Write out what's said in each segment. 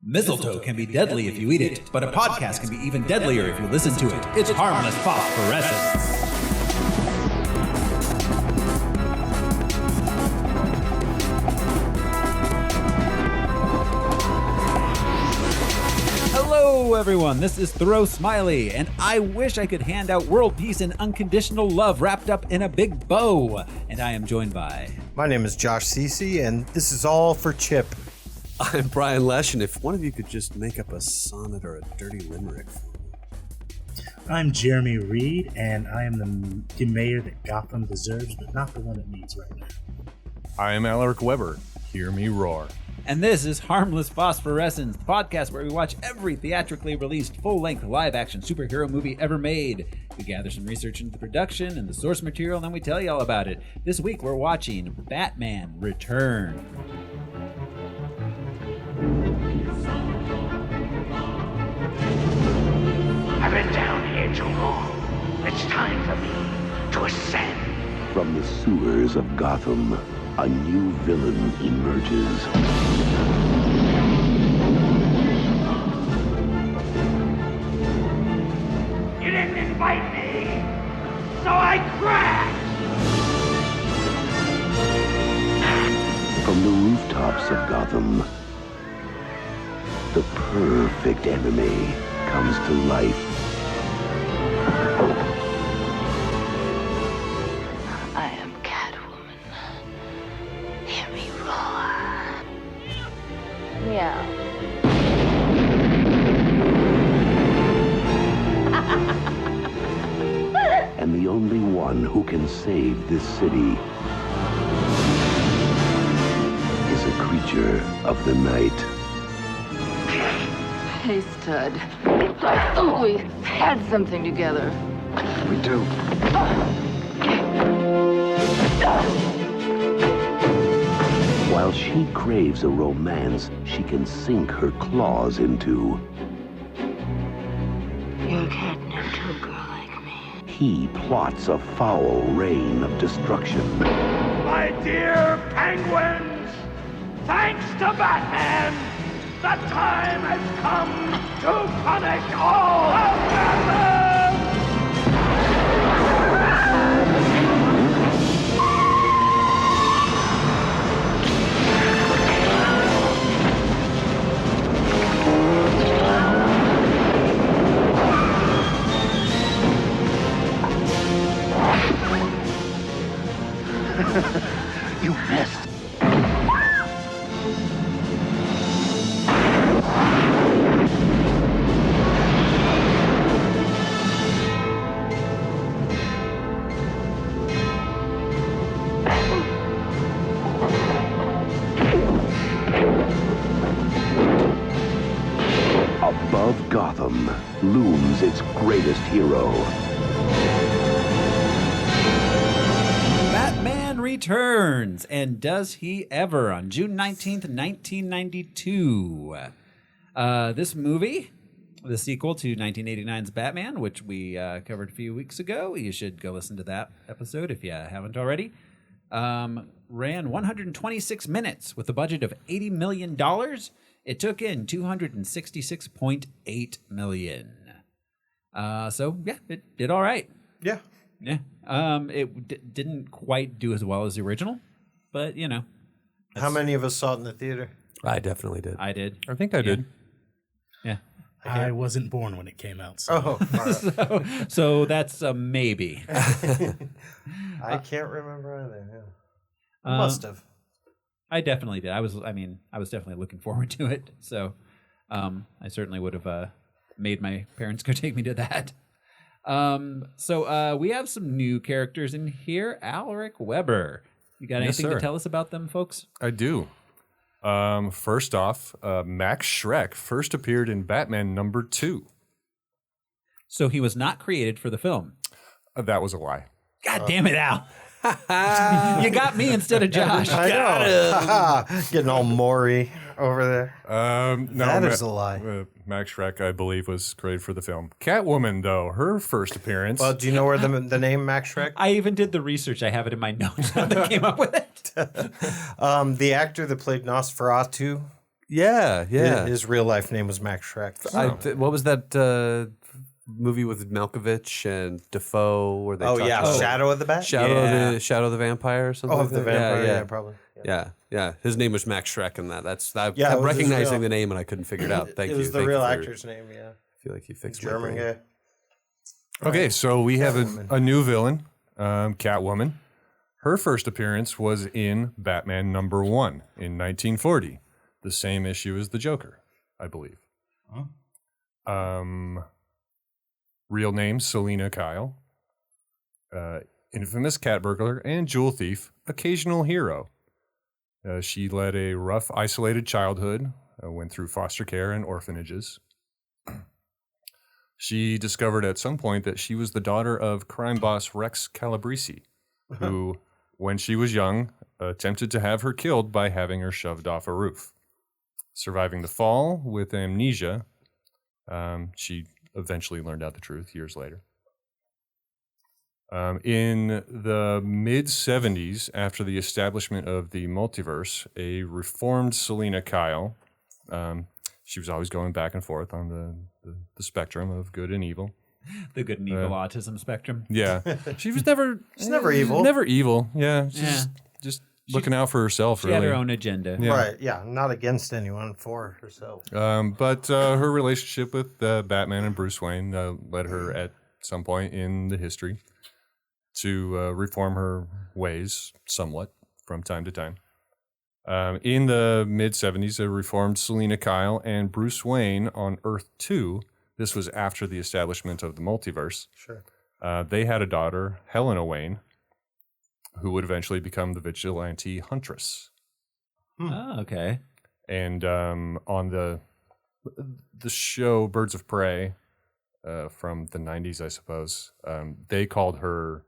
Mistletoe can be deadly if you eat it, but a podcast can be even deadlier if you listen to it. It's Harmless Phosphorescence. Hello, everyone. This is Thoreau Smiley, and I wish I could hand out world peace and unconditional love wrapped up in a big bow. And I am joined by... My name is Josh Cece, and this is all for Chip. I'm Brian Lesh, and if one of you could just make up a sonnet or a dirty limerick. I'm Jeremy Reed, and I am the mayor that Gotham deserves, but not the one it needs right now. I am Alaric Weber. Hear me roar. And this is Harmless Phosphorescence, the podcast where we watch every theatrically released full-length live-action superhero movie ever made. We gather some research into the production and the source material, and then we tell you all about it. This week we're watching Batman Return. I've been down here too long. It's time for me to ascend. From the sewers of Gotham, a new villain emerges. You didn't invite me, so I crashed. From the rooftops of Gotham, the perfect enemy comes to life. I am Catwoman. Hear me roar. Meow. And the only one who can save this city is a creature of the night. Hey, stud. I thought we had something together. We do. While she craves a romance she can sink her claws into, You're catnip to a girl like me. he plots a foul reign of destruction. My dear penguins, thanks to Batman, the time has come to punish all of Gotham! You missed. Above Gotham looms its greatest hero. Batman returns, and does he ever, on June 19th, 1992. This movie, the sequel to 1989's Batman, which we covered a few weeks ago. You should go listen to that episode if you haven't already. Ran 126 minutes with a budget of $80 million. It took in $266.8 million. So, yeah, it did all right. Yeah. Yeah. It didn't quite do as well as the original, but, you know. How many of us saw it in the theater? I definitely did. I did. I think I did. Yeah. I wasn't born when it came out. So. Oh, all right. So that's a maybe. I can't remember either. Yeah. Must have. I definitely did. I was definitely looking forward to it. So I certainly would have made my parents go take me to that. So we have some new characters in here. Alaric Weber. You got anything to tell us about them, folks? I do. First off, Max Schreck first appeared in Batman #2. So he was not created for the film. That was a lie. God damn it, Al. You got me instead of Josh. I know. Getting all Maury over there. No, That is a lie. Max Schreck, I believe, was created for the film. Catwoman, though, her first appearance. Well, do you know where the name Max Schreck? I even did the research. I have it in my notes. How they came up with it. The actor that played Nosferatu Yeah, yeah. His real life name was Max Schreck. What was that movie with Malkovich and Defoe? Where they talked about Shadow of the Bat. Shadow of the Vampire or something. Oh, like the that? vampire. Yeah, Yeah, probably. yeah. His name was Max Schreck in that. I Yeah, it kept was his recognizing real- the name and I couldn't figure it out. Thank you. It was the Thank real you actor's name. Yeah, I feel like you fixed my German brain. guy. Okay, so we have a new villain, Catwoman. Her first appearance was in Batman #1 in 1940, the same issue as the Joker, I believe. Real name, Selina Kyle. Infamous cat burglar and jewel thief, occasional hero. She led a rough, isolated childhood, went through foster care and orphanages. She discovered at some point that she was the daughter of crime boss Rex Calabrese, who, when she was young, attempted to have her killed by having her shoved off a roof. Surviving the fall with amnesia, she eventually learned out the truth years later. In the mid-'70s, after the establishment of the multiverse, a reformed Selina Kyle, she was always going back and forth on the spectrum of good and evil. The good and evil autism spectrum. Yeah. She was never... She's never evil. Never evil, yeah. Just looking out for herself, She really. had her own agenda. Yeah. Right. Yeah. Not against anyone, for herself. But her relationship with Batman and Bruce Wayne led her at some point in the history to reform her ways somewhat from time to time. In the mid-'70s, a reformed Selina Kyle and Bruce Wayne on Earth 2, this was after the establishment of the multiverse. Sure. They had a daughter, Helena Wayne, who would eventually become the vigilante Huntress. Oh, okay. And on the show Birds of Prey from the 90s, I suppose, they called her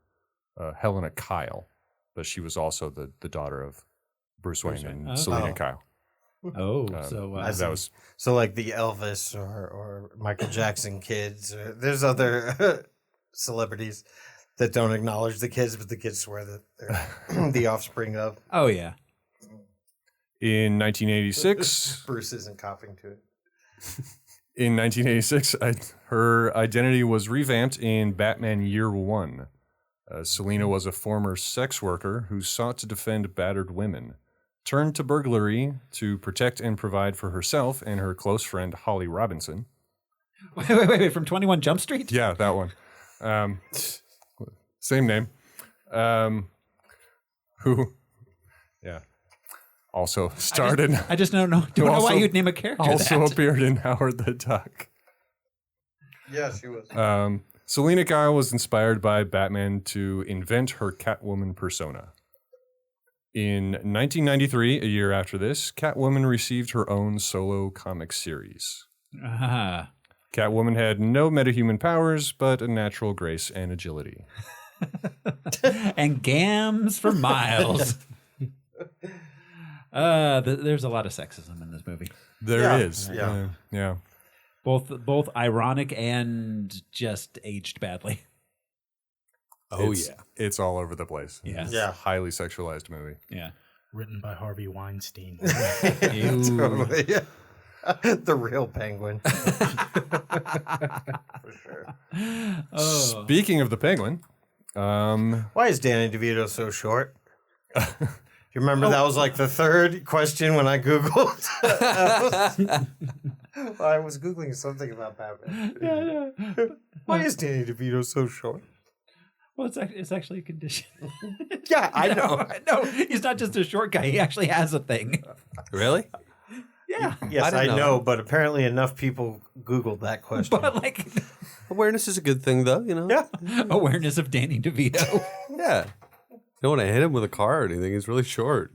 Helena Kyle, but she was also the daughter of Bruce Wayne and Selina Kyle. Oh, That was So like the Elvis or Michael Jackson kids. There's other celebrities that don't acknowledge the kids, but the kids swear that they're the offspring of. Oh, yeah. in 1986. Bruce isn't coughing to it. In 1986, her identity was revamped in Batman Year One. Selina was a former sex worker who sought to defend battered women, turned to burglary to protect and provide for herself and her close friend Holly Robinson. Wait, from 21 Jump Street? Yeah, that one. Same name. Who, yeah, also starred in... I just don't know why you'd name a character Also that. appeared in Howard the Duck. Yeah, she was. Selina Kyle was inspired by Batman to invent her Catwoman persona. In 1993, a year after this, Catwoman received her own solo comic series. Ah. Catwoman had no metahuman powers, but a natural grace and agility. And gams for miles. There's a lot of sexism in this movie. There is. Yeah. Yeah. Both ironic and just aged badly. It's all over the place. Yeah. It's Yeah. a highly sexualized movie. Yeah. Written by Harvey Weinstein. Totally. Yeah. The real penguin. For sure. Oh. Speaking of the Penguin, Why is Danny DeVito so short? You remember that was like the third question when I Googled? I was Googling something about Batman. Yeah. Why is Danny DeVito so short? Well, it's actually a condition. Yeah, I know. No, he's not just a short guy. He actually has a thing. Really? Yeah. Yes, I I didn't know, know. but apparently enough people Googled that question. But like Awareness is a good thing, though, you know? Yeah. awareness of Danny DeVito. Yeah. You don't want to hit him with a car or anything. He's really short.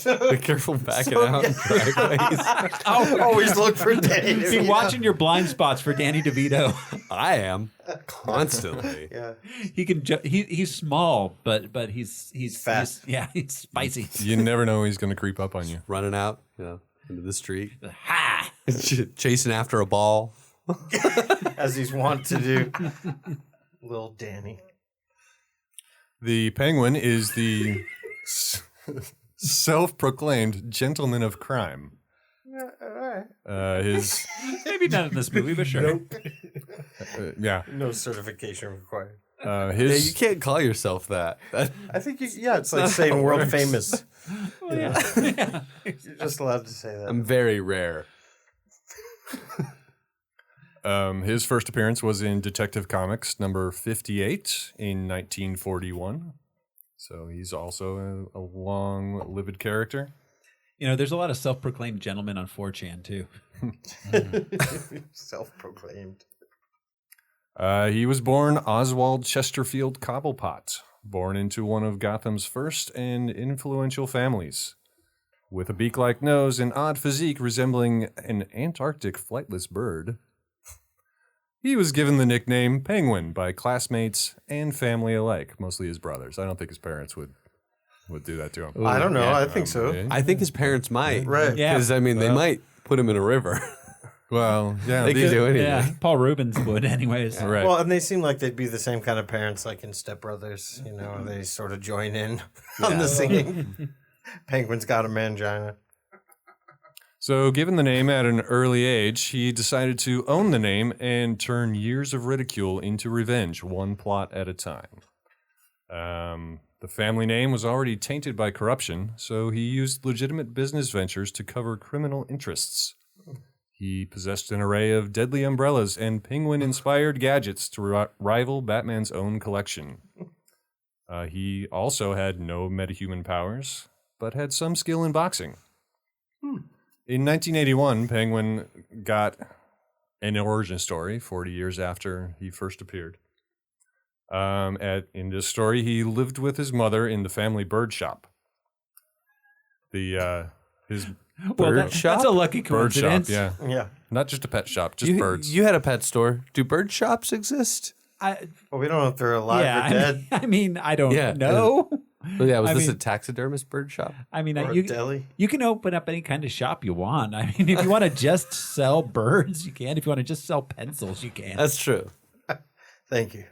Be careful backing out in driveways. Always look for Danny Be DeVito. watching your blind spots for Danny DeVito. I am. Constantly. Yeah. He can. He's small, but he's fast. He's spicy. you never know when he's going to creep up on you. Running out, into the street. Ha! Chasing after a ball. As he's wont to do. Little Danny. The Penguin is the self-proclaimed gentleman of crime. All right. His Maybe not in this movie, but sure. yeah. No certification required. Yeah, His you can't call yourself that. I think it's like saying world works. famous. Yeah. You're just allowed to say that. I'm very rare. his first appearance was in Detective Comics number 58 in 1941. So he's also a long-lived character. You know, there's a lot of self-proclaimed gentlemen on 4chan too. Self-proclaimed. He was born Oswald Chesterfield Cobblepot, born into one of Gotham's first and influential families. With a beak-like nose and odd physique resembling an Antarctic flightless bird, he was given the nickname Penguin by classmates and family alike, mostly his brothers. I don't think his parents would do that to him. I don't know. I think so. Yeah. I think his parents might. Right. Yeah. Because, I mean, they might put him in a river. Well, yeah, They could do anything. Yeah, Paul Rubens would, anyways. right. Well, and they seem like they'd be the same kind of parents, like in Step Brothers. You know, they sort of join in on the singing. Penguin's got a mangina. So, given the name at an early age, he decided to own the name and turn years of ridicule into revenge, one plot at a time. The family name was already tainted by corruption, so he used legitimate business ventures to cover criminal interests. He possessed an array of deadly umbrellas and penguin-inspired gadgets to rival Batman's own collection. He also had no metahuman powers, but had some skill in boxing. In 1981, Penguin got an origin story 40 years after he first appeared. In this story, he lived with his mother in the family bird shop. His Bird shop? That's a lucky bird shop, coincidence. yeah. Yeah. Not just a pet shop, just birds. You had a pet store. Do bird shops exist? Well, we don't know if they're alive or dead. I mean, I don't Yeah. know. Well, yeah, was I this a mean- taxidermist bird shop? I mean, Or a you, deli. you can open up any kind of shop you want. I mean, if you want to just sell birds, you can. If you want to just sell pencils, you can. That's true. Thank you.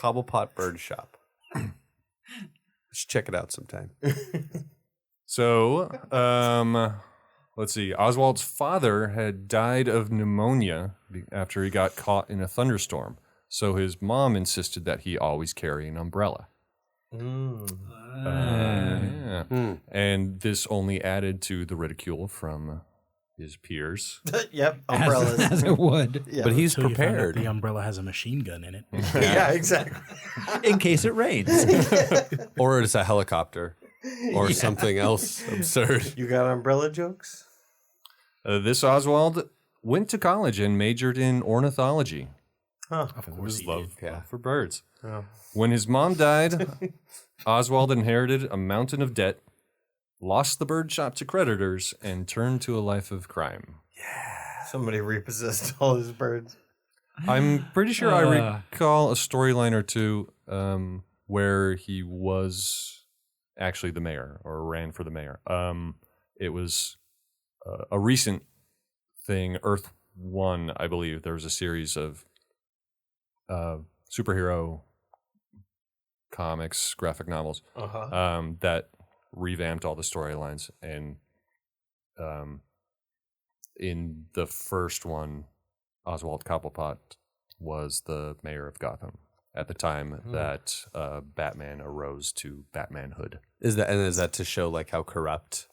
Cobblepot Bird Shop. Just check it out sometime. So, let's see. Oswald's father had died of pneumonia after he got caught in a thunderstorm. So his mom insisted that he always carry an umbrella. Yeah. And this only added to the ridicule from his peers. Yep. Umbrellas. As it would, Yeah. But he's Until you find out prepared. the umbrella has a machine gun in it. Yeah, exactly. in case it rains. Or it's a helicopter. Or something else absurd. You got umbrella jokes? This Oswald went to college and majored in ornithology. Huh. Of course His he love did. for birds. Oh. When his mom died, Oswald inherited a mountain of debt, lost the bird shop to creditors, and turned to a life of crime. Somebody repossessed all his birds. I'm pretty sure I recall a storyline or two where he was actually the mayor or ran for the mayor. It was a recent thing, Earth One, I believe. There was a series of superhero comics, graphic novels that revamped all the storylines. And in the first one, Oswald Cobblepot was the mayor of Gotham at the time that Batman arose to Batmanhood. Is that to show like how corrupt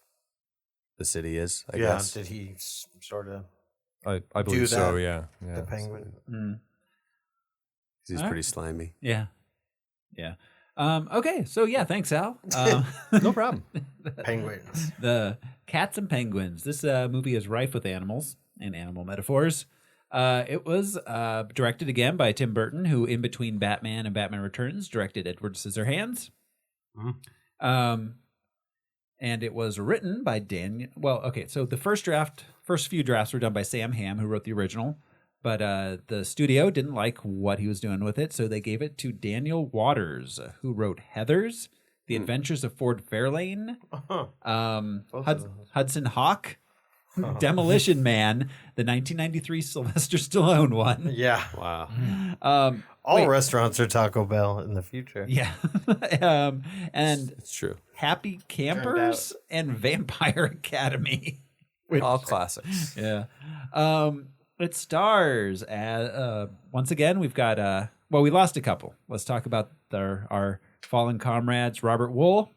the city is? I guess. Did he sort of I believe so. that, Yeah. the penguin? He's All pretty slimy. Yeah. Yeah. Okay. So, yeah, thanks, Al. No problem. Penguins. The Cats and Penguins. This movie is rife with animals and animal metaphors. It was directed again by Tim Burton, who in between Batman and Batman Returns directed Edward Scissorhands. And it was written by Daniel. Well, okay, so the first few drafts were done by Sam Hamm, who wrote the original. But the studio didn't like what he was doing with it, so they gave it to Daniel Waters, who wrote Heathers, The Adventures of Ford Fairlane, Hudson Hawk, Demolition Man, the 1993 Sylvester Stallone one. Yeah. Wow. All restaurants are Taco Bell in the future. Yeah. And It's true. Happy Campers and Vampire Academy. All classics. Yeah. It stars as, once again, we've got, we lost a couple. Let's talk about our fallen comrades, Robert Wool.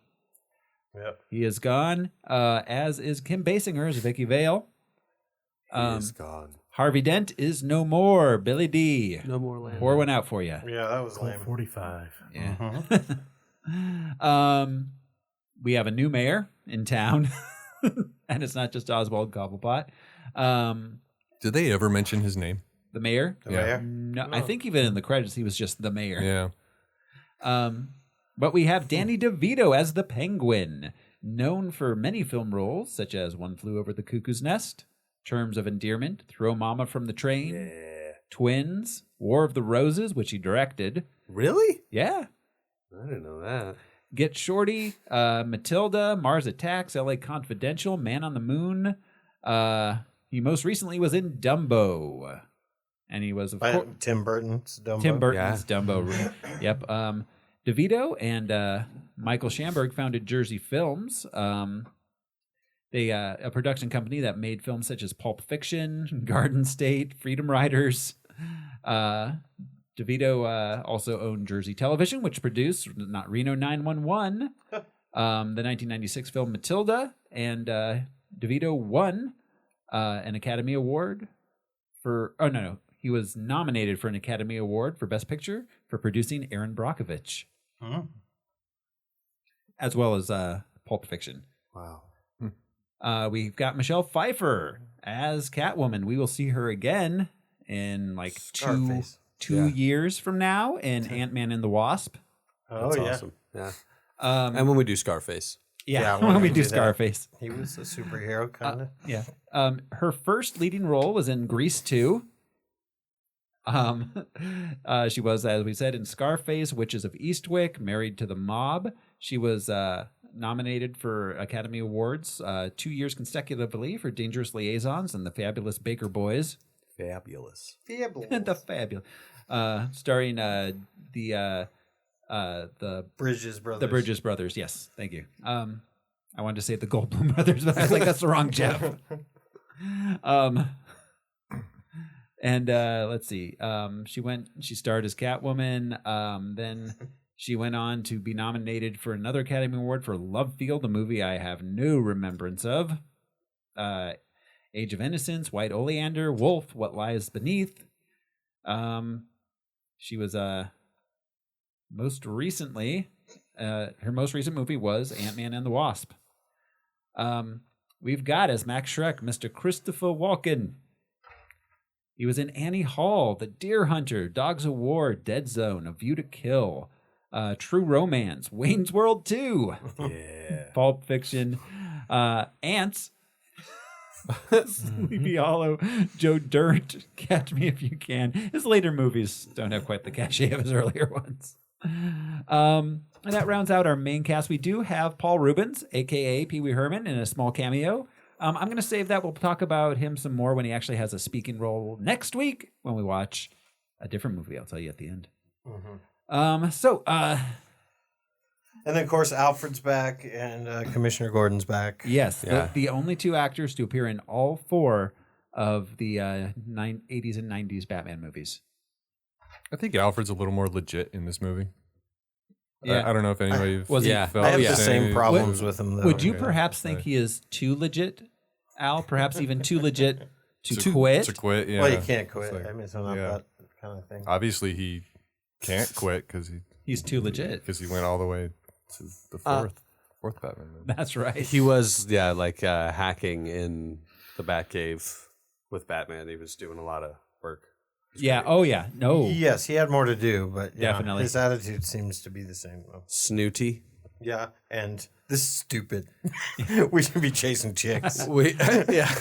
Yep. He is gone, as is Kim Basinger as Vicky Vale. He is gone. Harvey Dent is no more. Billy D. No more land. Pour one out for you. Yeah, that was lame. 45. Yeah. We have a new mayor in town, and it's not just Oswald Cobblepot. Did they ever mention his name? The mayor? The mayor? No, I think even in the credits he was just the mayor. Yeah. But we have Danny DeVito as the Penguin, known for many film roles such as One Flew Over the Cuckoo's Nest, Terms of Endearment, Throw Mama from the Train, Twins, War of the Roses, which he directed. Really? Yeah. I didn't know that. Get Shorty, Matilda, Mars Attacks, LA Confidential, Man on the Moon. He most recently was in Dumbo. And he was, of course, Tim Burton's Dumbo. Tim Burton's Dumbo. Yep. DeVito and Michael Schamberg founded Jersey Films. They a production company that made films such as Pulp Fiction, Garden State, Freedom Riders. DeVito also owned Jersey Television, which produced not Reno 911, the 1996 film Matilda, and DeVito won an Academy Award for. Oh no, he was nominated for an Academy Award for Best Picture for producing Aaron Brockovich, as well as Pulp Fiction. Wow. We've got Michelle Pfeiffer as Catwoman. We will see her again in like Scarface. two years from now in Ant-Man and the Wasp. Oh, That's yeah. awesome. Yeah. And when we do Scarface. Yeah, we're when we gonna do that. Scarface. He was a superhero, kind of. Yeah. Her first leading role was in Grease 2. She was, as we said, in Scarface, Witches of Eastwick, Married to the Mob. She was nominated for Academy Awards 2 years consecutively for Dangerous Liaisons and The Fabulous Baker Boys. Fabulous. The Fabulous. Starring the Bridges Brothers. The Bridges Brothers, yes. Thank you. I wanted to say the Goldblum Brothers, but I was like, that's the wrong Jeff. And let's see. She starred as Catwoman. Then she went on to be nominated for another Academy Award for Love Field, a movie I have no remembrance of. Age of Innocence, White Oleander, Wolf, What Lies Beneath. She was most recently, her most recent movie was Ant-Man and the Wasp. We've got as Max Schreck, Mr. Christopher Walken. He was in Annie Hall, The Deer Hunter, Dogs of War, Dead Zone, A View to Kill, True Romance, Wayne's World 2, Pulp Fiction, Ants, Sleepy Hollow, Joe Dirt, Catch Me If You Can. His later movies don't have quite the cachet of his earlier ones. And that rounds out our main cast. We do have Paul Rubens, a.k.a. Pee Wee Herman, in a small cameo. I'm going to save that. We'll talk about him some more when he actually has a speaking role next week when we watch a different movie. I'll tell you at the end. And then, of course, Alfred's back and Commissioner Gordon's back. Yes, the only two actors to appear in all four of the 80s and 90s Batman movies. I think Alfred's a little more legit in this movie. Yeah. I don't know if anybody Was he- felt I have the the same problems with him, though. Would you perhaps think he is too legit, Al? Perhaps even too legit to quit? To quit, yeah. Well, you can't quit. It's like, I mean, it's not that kind of thing. obviously, he can't quit because He's too legit. he went all the way to the fourth Batman movie. That's right. He was, hacking in the Batcave with Batman. He was doing a lot of work. Yeah. Oh, yeah. No. Yes, he had more to do, but Definitely. his attitude seems to be the same, though. Snooty. Yeah, and this is stupid. We should be chasing chicks. Yeah.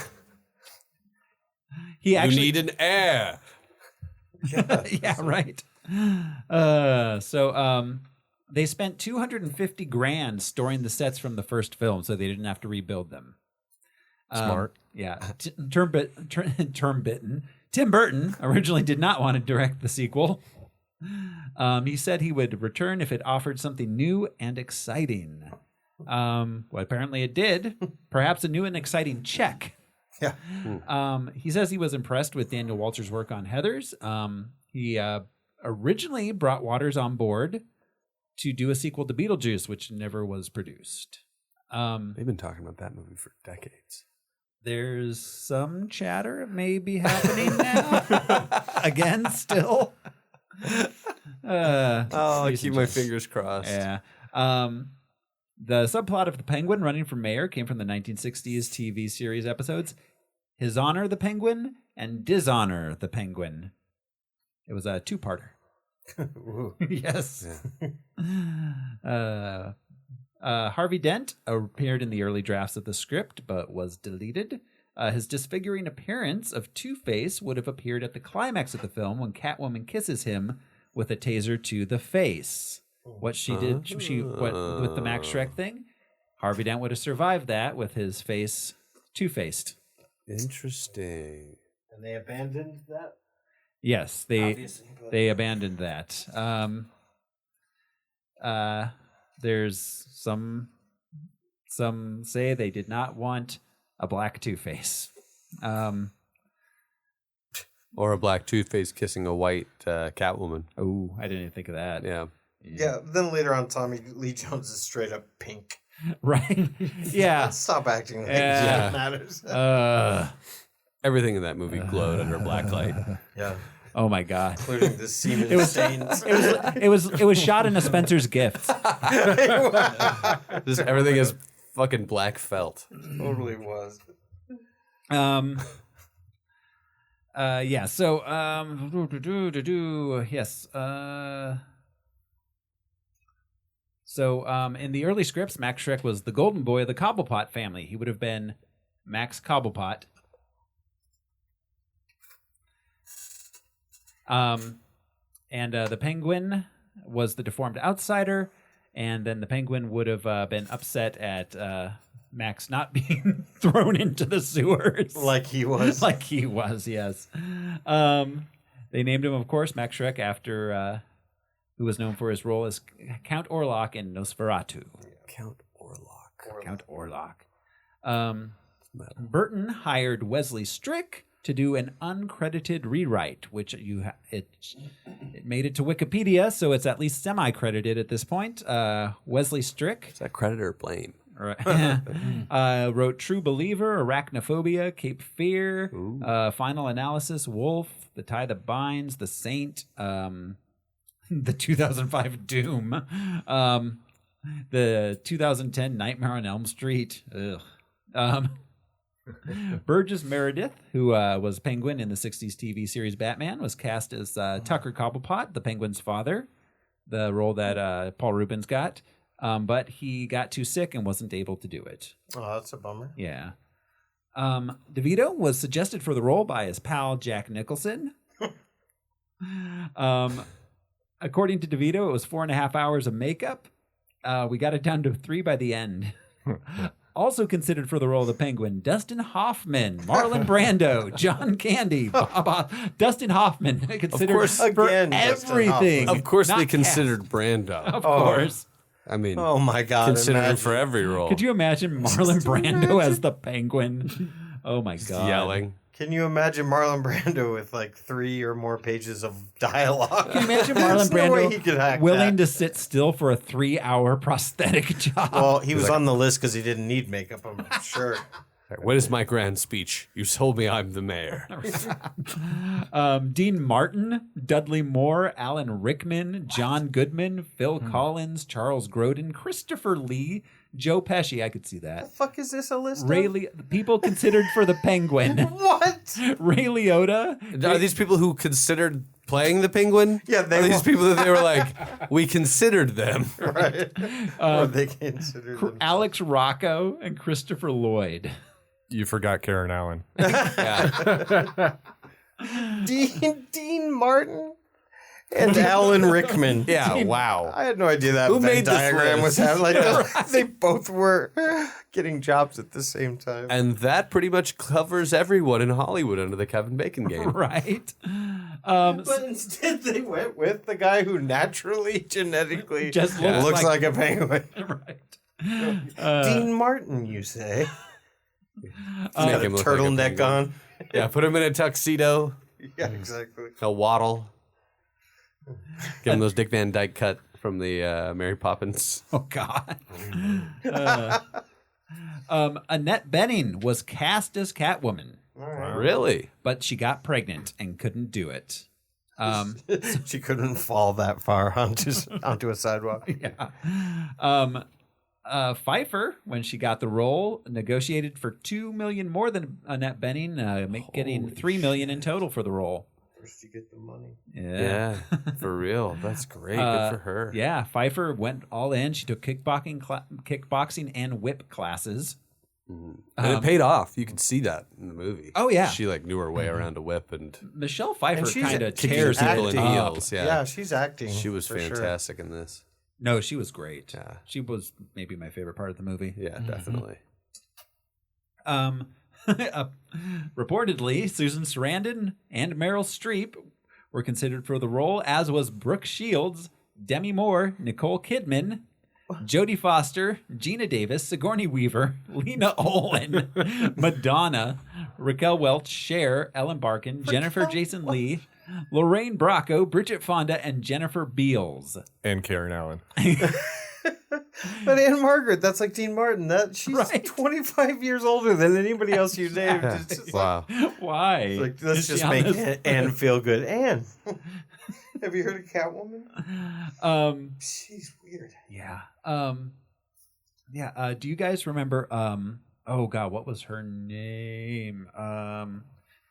He You actually. need an heir. Yeah. Right. So they spent $250,000 storing the sets from the first film, so they didn't have to rebuild them. Smart. Yeah. Tim Burton originally did not want to direct the sequel. He said he would return if it offered something new and exciting. Well, apparently it did. Perhaps a new and exciting check. Yeah. He says he was impressed with Daniel Walter's work on Heathers. He originally brought Waters on board to do a sequel to Beetlejuice, which never was produced. They've been talking about that movie for decades. There's some chatter it may be happening now. Again, still. I keep my fingers crossed. Yeah. The subplot of the Penguin running for mayor came from the 1960s TV series episodes His Honor the Penguin and Dishonor the Penguin. It was a two-parter. Yes. Yeah. Harvey Dent appeared in the early drafts of the script, but was deleted. His disfiguring appearance of Two-Face would have appeared at the climax of the film when Catwoman kisses him with a taser to the face. What she did, with the Max Schreck thing, Harvey Dent would have survived that with his face two-faced. Interesting. And they abandoned that? Yes, they abandoned that. There's some say they did not want a black Two-Face. Or a black Two-Face kissing a white Catwoman. Oh, I didn't even think of that. Yeah. Yeah, then later on, Tommy Lee Jones is straight up pink. Right? Yeah. Let's stop acting like Yeah. that matters. Everything in that movie glowed under black light. Yeah. Oh my God. Including the semen stains. It was shot in a Spencer's Gifts. Just everything is fucking black felt. Totally was. Yeah. So yes. So in the early scripts, Max Schreck was the golden boy of the Cobblepot family. He would have been Max Cobblepot. And the Penguin was the deformed outsider, and then the Penguin would have been upset at Max not being thrown into the sewers. Like he was. Like he was, yes. They named him, of course, Max Schreck after who was known for his role as Count Orlok in Nosferatu. Count Orlok. Count Orlok. Burton hired Wesley Strick to do an uncredited rewrite, which it made it to Wikipedia, so it's at least semi-credited at this point. Wesley Strick. Is that credit or blame? Right. Wrote True Believer, Arachnophobia, Cape Fear, Final Analysis, Wolf, The Tie That Binds, The Saint, the 2005 Doom, the 2010 Nightmare on Elm Street. Burgess Meredith, who was Penguin in the 60s TV series Batman, was cast as Tucker Cobblepot, the Penguin's father, the role that Paul Rubens got. But he got too sick and wasn't able to do it. Oh, that's a bummer. Yeah. DeVito was suggested for the role by his pal Jack Nicholson. According to DeVito, it was 4.5 hours of makeup. We got it down to 3 by the end. Also considered for the role of the Penguin, Dustin Hoffman, Marlon Brando, John Candy, Dustin Hoffman. Considered course, for again, everything. Of course, Not they cast. considered Brando. Of course. I mean, Oh my God. considered him imagine. for every role. Could you imagine Marlon Brando as the Penguin? Oh my God. Yelling? Can you imagine Marlon Brando with like 3 or more pages of dialogue? Can you imagine Marlon There's no way Brando he could hack willing that. to sit still for a 3-hour prosthetic job? Well, he was on the list because he didn't need makeup, I'm sure. What is my grand speech? You told me I'm the mayor. Dean Martin, Dudley Moore, Alan Rickman, John Goodman, Phil Collins, Charles Grodin, Christopher Lee, Joe Pesci. I could see that. The fuck is this a list Ray of? people considered for the Penguin. What? Ray Liotta. Are these people who considered playing the Penguin? Yeah, they Are these were- people that they were like, we considered them. Right. Or they considered them. Alex Rocco and Christopher Lloyd. You forgot Karen Allen. Yeah. Dean Martin and Alan Rickman. Yeah, wow. I had no idea that Who Venn made this diagram was list? happening. Like, they both were getting jobs at the same time. And that pretty much covers everyone in Hollywood under the Kevin Bacon game. Right. But instead, they went with the guy who naturally, genetically Just looks like a penguin. right. Dean Martin, you say? Got a turtleneck on. Yeah, put him in a tuxedo. Yeah, exactly. He'll waddle. Give him those Dick Van Dyke cut from the Mary Poppins. Oh, God. Annette Bening was cast as Catwoman, Really? but she got pregnant and couldn't do it. She couldn't fall that far onto a sidewalk. Yeah. Pfeiffer, when she got the role, negotiated for $2 million more than Annette Bening, getting $3 million in total for the role. First you get the money. Yeah, for real. That's great. Good for her. Yeah, Pfeiffer went all in. She took kickboxing and whip classes. And it paid off. You could see that in the movie. Oh, yeah. She like knew her way around a whip, and Michelle Pfeiffer And she's kind of kicking tears people in it up. heels. Yeah, she's acting. She was for sure. fantastic in this. No, she was great. Yeah. She was maybe my favorite part of the movie. Yeah, definitely. Reportedly, Susan Sarandon and Meryl Streep were considered for the role, as was Brooke Shields, Demi Moore, Nicole Kidman, Jodie Foster, Gina Davis, Sigourney Weaver, Lena Olin, Madonna, Raquel Welch, Cher, Ellen Barkin, Jennifer Jason Leigh, Lorraine Bracco, Bridget Fonda, and Jennifer Beals. And Karen Allen. But Anne Margaret, that's like Dean Martin. She's Right. 25 years older than anybody else you named. It's just Wow. Why? like, let's Is she just on make this? Anne feel good. Anne, have you heard of Catwoman? She's weird. Yeah. Do you guys remember? Oh God, what was her name?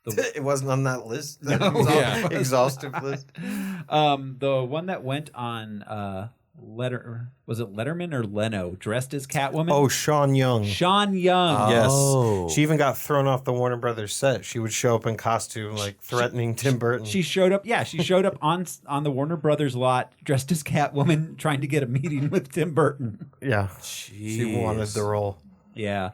It wasn't on that list. That Yeah. exhaustive list. The one that went on was it Letterman or Leno, dressed as Catwoman? Oh, Sean Young. Sean Young. Yes. Oh. She even got thrown off the Warner Brothers set. She would show up in costume, like threatening Tim Burton. She showed up. Yeah, she showed up on the Warner Brothers lot dressed as Catwoman, trying to get a meeting with Tim Burton. Yeah. She wanted the role. Yeah.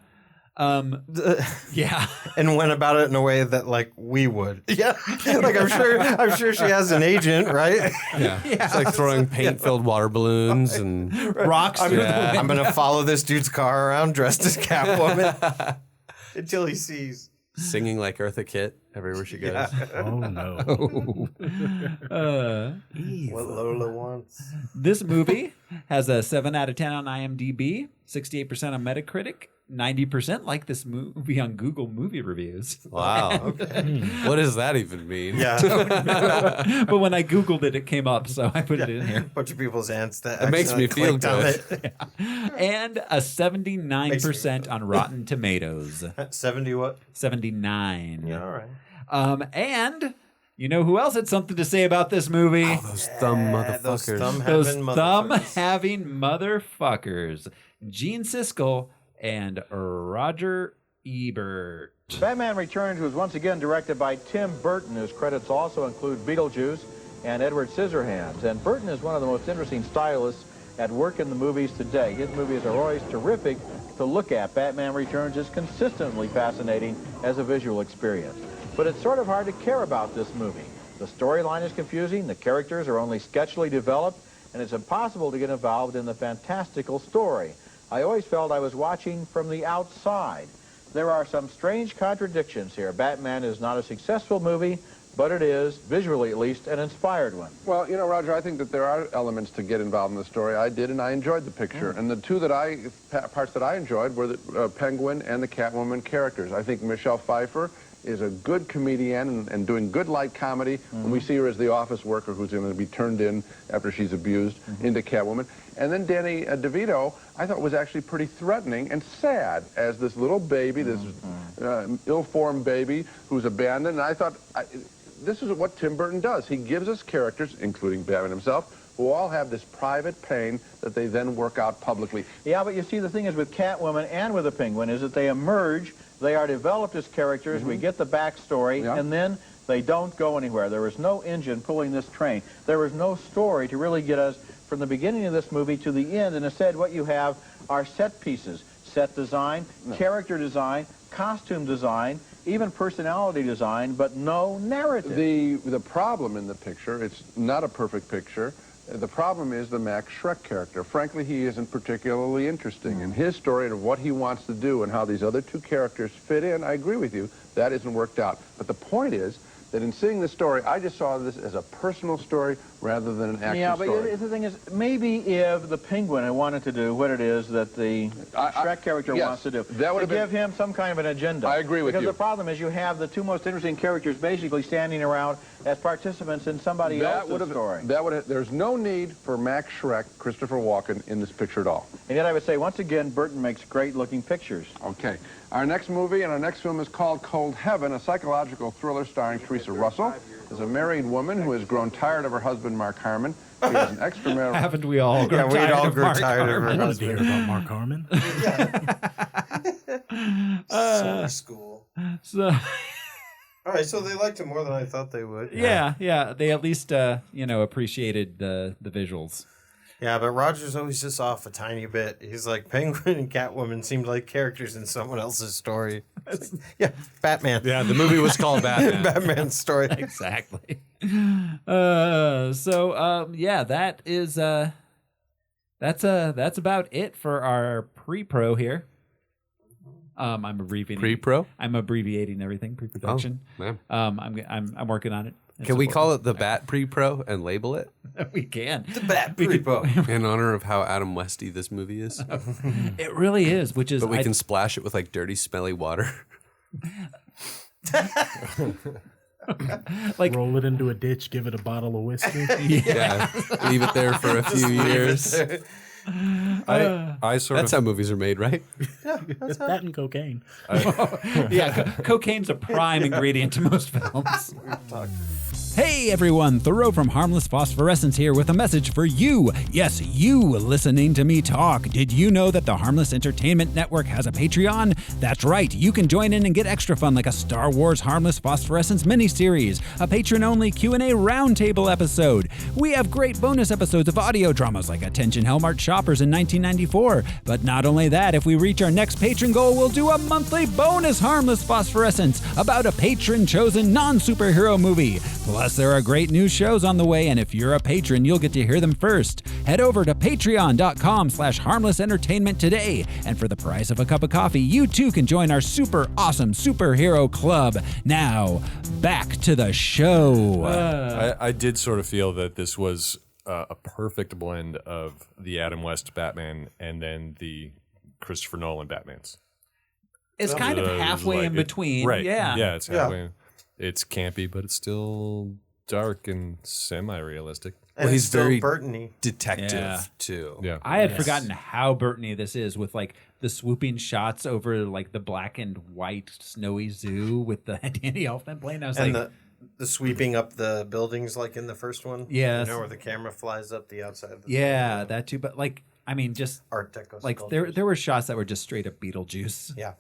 Yeah. And went about it in a way that like we would. Yeah. Like I'm sure she has an agent, right? Yeah. It's like throwing paint-filled water balloons and Rocks. I'm gonna follow this dude's car around dressed as Catwoman until he sees. singing like Eartha Kitt everywhere she goes. Oh no. What Lola wants. This movie has a 7 out of 10 on IMDb, 68% on Metacritic, 90% like this movie on Google Movie Reviews. Wow. What does that even mean? Yeah. But when I Googled it, it came up, so I put it in here. Bunch of people's ants that It makes me feel accidentally good. clicked on it. And a 79% on Rotten Tomatoes. 70 what? 79. Yeah, all right. And you know who else had something to say about this movie? Those thumb motherfuckers. Those thumb-having motherfuckers. thumb-having motherfuckers. Gene Siskel and Roger Ebert. Batman Returns was once again directed by Tim Burton, whose credits also include Beetlejuice and Edward Scissorhands. And Burton is one of the most interesting stylists at work in the movies today. His movies are always terrific to look at. Batman Returns is consistently fascinating as a visual experience. But it's sort of hard to care about this movie. The storyline is confusing, the characters are only sketchily developed, and it's impossible to get involved in the fantastical story. I always felt I was watching from the outside. There are some strange contradictions here. Batman is not a successful movie, but it is, visually at least, an inspired one. Well, you know, Roger, I think that there are elements to get involved in the story. I did, and I enjoyed the picture. And the two parts that I enjoyed were the Penguin and the Catwoman characters. I think Michelle Pfeiffer is a good comedian and doing good light comedy when we see her as the office worker who's going to be turned in after she's abused into Catwoman. And then Danny DeVito, I thought was actually pretty threatening and sad as this little baby, this ill-formed baby who's abandoned. And I thought, this is what Tim Burton does. He gives us characters, including Batman himself, who all have this private pain that they then work out publicly. Yeah, but you see, the thing is with Catwoman and with the Penguin is that they emerge, they are developed as characters, we get the backstory, and then they don't go anywhere. There is no engine pulling this train. There is no story to really get us from the beginning of this movie to the end, and instead what you have are set pieces, set design, character design, costume design, even personality design, but no narrative. The problem in the picture, it's not a perfect picture. The problem is the Max Schreck character. Frankly, he isn't particularly interesting. In his story and what he wants to do and how these other two characters fit in, I agree with you, that isn't worked out. But the point is that in seeing the story, I just saw this as a personal story rather than an action story. Yeah, but the thing is, maybe if the Penguin had wanted to do what it is that the Shrek character wants to do, that would give him some kind of an agenda. I agree with you. Because the problem is you have the two most interesting characters basically standing around as participants in somebody else's story. There's no need for Max Schreck, Christopher Walken, in this picture at all. And yet I would say, once again, Burton makes great-looking pictures. Okay. Our next movie and our next film is called Cold Heaven, a psychological thriller starring Teresa Russell. As a married woman who has grown tired of her husband, Mark Harmon, she has an extramarital... Haven't we all grown tired of Mark Harmon? I wanted to hear about Mark Harmon. Summer school. So... All right, so they liked it more than I thought they would. Yeah. They at least, appreciated the visuals. Yeah, but Roger's always just off a tiny bit. He's like, Penguin and Catwoman seemed like characters in someone else's story. Like, yeah, Batman. Yeah, the movie was called Batman. Batman's story. Exactly. That is that's about it for our pre-pro here. I'm abbreviating. Pre-pro? I'm abbreviating everything. Pre-production. Oh, man. I'm working on it. Can we call it the Bat Pre-Pro and label it? We can. The Bat Pre-Pro. In honor of how Adam Westy this movie is. It really is, which is... But we can splash it with like dirty, smelly water. Like roll it into a ditch, give it a bottle of whiskey. Yeah. Leave it there for a few years. That's how movies are made, right? Yeah, that and cocaine. Cocaine's a prime ingredient to most films. Hey everyone, Thoreau from Harmless Phosphorescence here with a message for you. Yes, you listening to me talk. Did you know that the Harmless Entertainment Network has a Patreon? That's right, you can join in and get extra fun like a Star Wars Harmless Phosphorescence miniseries, a patron-only Q&A roundtable episode. We have great bonus episodes of audio dramas like Attention Hellmart Shoppers in 1994. But not only that, if we reach our next patron goal, we'll do a monthly bonus Harmless Phosphorescence about a patron-chosen non-superhero movie. Plus, there are great new shows on the way, and if you're a patron, you'll get to hear them first. Head over to patreon.com/harmless entertainment today, and for the price of a cup of coffee, you too can join our super awesome superhero club. Now, back to the show. I did sort of feel that this was a perfect blend of the Adam West Batman and then the Christopher Nolan Batmans. It's kind of halfway in between. Right. Yeah. Yeah, it's halfway. It's campy, but it's still dark and semi-realistic. And he's very Burton-ey. detective too. Yeah. I had forgotten how Burton-ey this is, with like the swooping shots over like the black and white snowy zoo with the Danny Elfman playing. I was And like, the sweeping up the buildings like in the first one. Yes. You know, where the camera flies up the outside of the yeah, that too. But like, I mean, just Art Deco like sculptures. there were shots that were just straight up Beetlejuice. Yeah.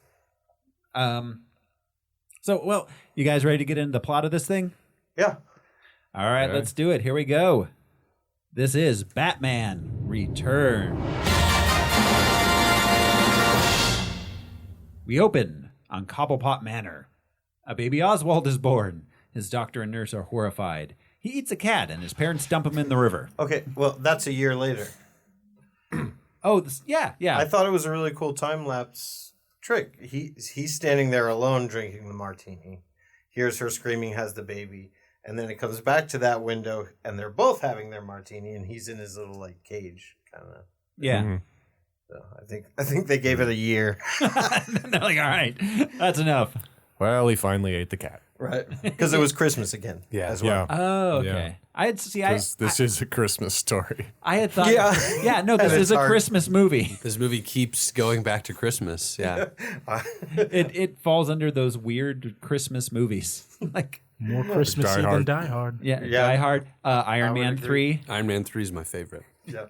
So, well, you guys ready to get into the plot of this thing? Yeah. All right, Okay. let's do it. Here we go. This is Batman Return. We open on Cobblepot Manor. A baby Oswald is born. His doctor and nurse are horrified. He eats a cat, and his parents dump him in the river. Okay, well, that's a year later. Oh, yeah. I thought it was a really cool time-lapse trick. He's standing there alone drinking the martini. Hears her screaming, has the baby. And then it comes back to that window, and they're both having their martini, and he's in his little, like, cage, kind of. Yeah. Mm-hmm. So I think they gave it a year. They're like, all right, that's enough. Well, he finally ate the cat. Right. Because it was Christmas again. Yeah. As well. Oh, okay. Yeah. I had see. This is a Christmas story. I had thought. Yeah. No, this And is it's a hard. Christmas movie. This movie keeps going back to Christmas. Yeah. It falls under those weird Christmas movies, like More Christmassy Die Hard. than Die Hard. yeah. Die Hard, Iron I would Man agree. 3. Iron Man 3 is my favorite. Yeah.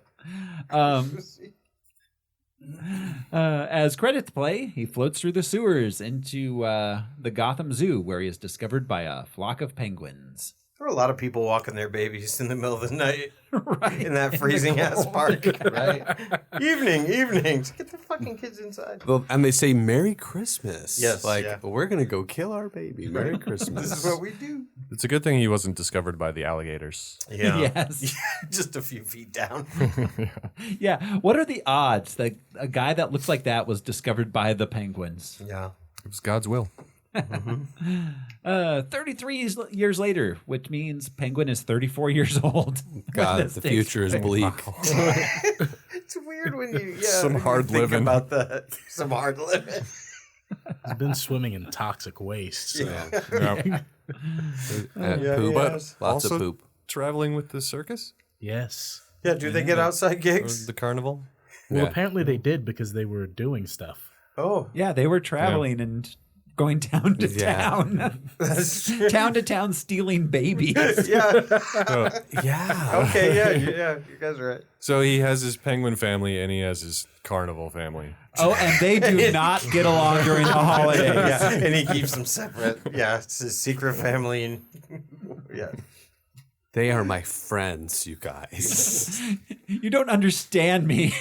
As credits play, he floats through the sewers into the Gotham Zoo, where he is discovered by a flock of penguins. There were a lot of people walking their babies in the middle of the night Right. in that freezing ass park. Right. Evenings. Get the fucking kids inside. Well, and they say Merry Christmas. Yes, Like, yeah. we're going to go kill our baby. Merry Christmas. This is what we do. It's a good thing he wasn't discovered by the alligators. Yeah. Yes. Just a few feet down. Yeah. What are the odds that a guy that looks like that was discovered by the penguins? Yeah. It was God's will. 33 years later, which means Penguin is 34 years old. God, the future is bleak. It's weird when you Some hard think living. about that. Some hard living. He's been swimming in toxic waste. So. Yeah. Poop. yes. Lots Also of poop. traveling with the circus Yes. Yeah, do they get outside or gigs? the carnival. Well, Yeah. apparently they did because they were doing stuff. Oh, Yeah, they were traveling and going town to Yeah. town. that's true. Town to town stealing babies. Yeah. Yeah. Okay, yeah, you guys are right. So he has his penguin family and he has his carnival family. Oh, and they do not get along during the holidays. Yeah, and he keeps them separate. Yeah, it's his secret family. And yeah. They are my friends, you guys. You don't understand me.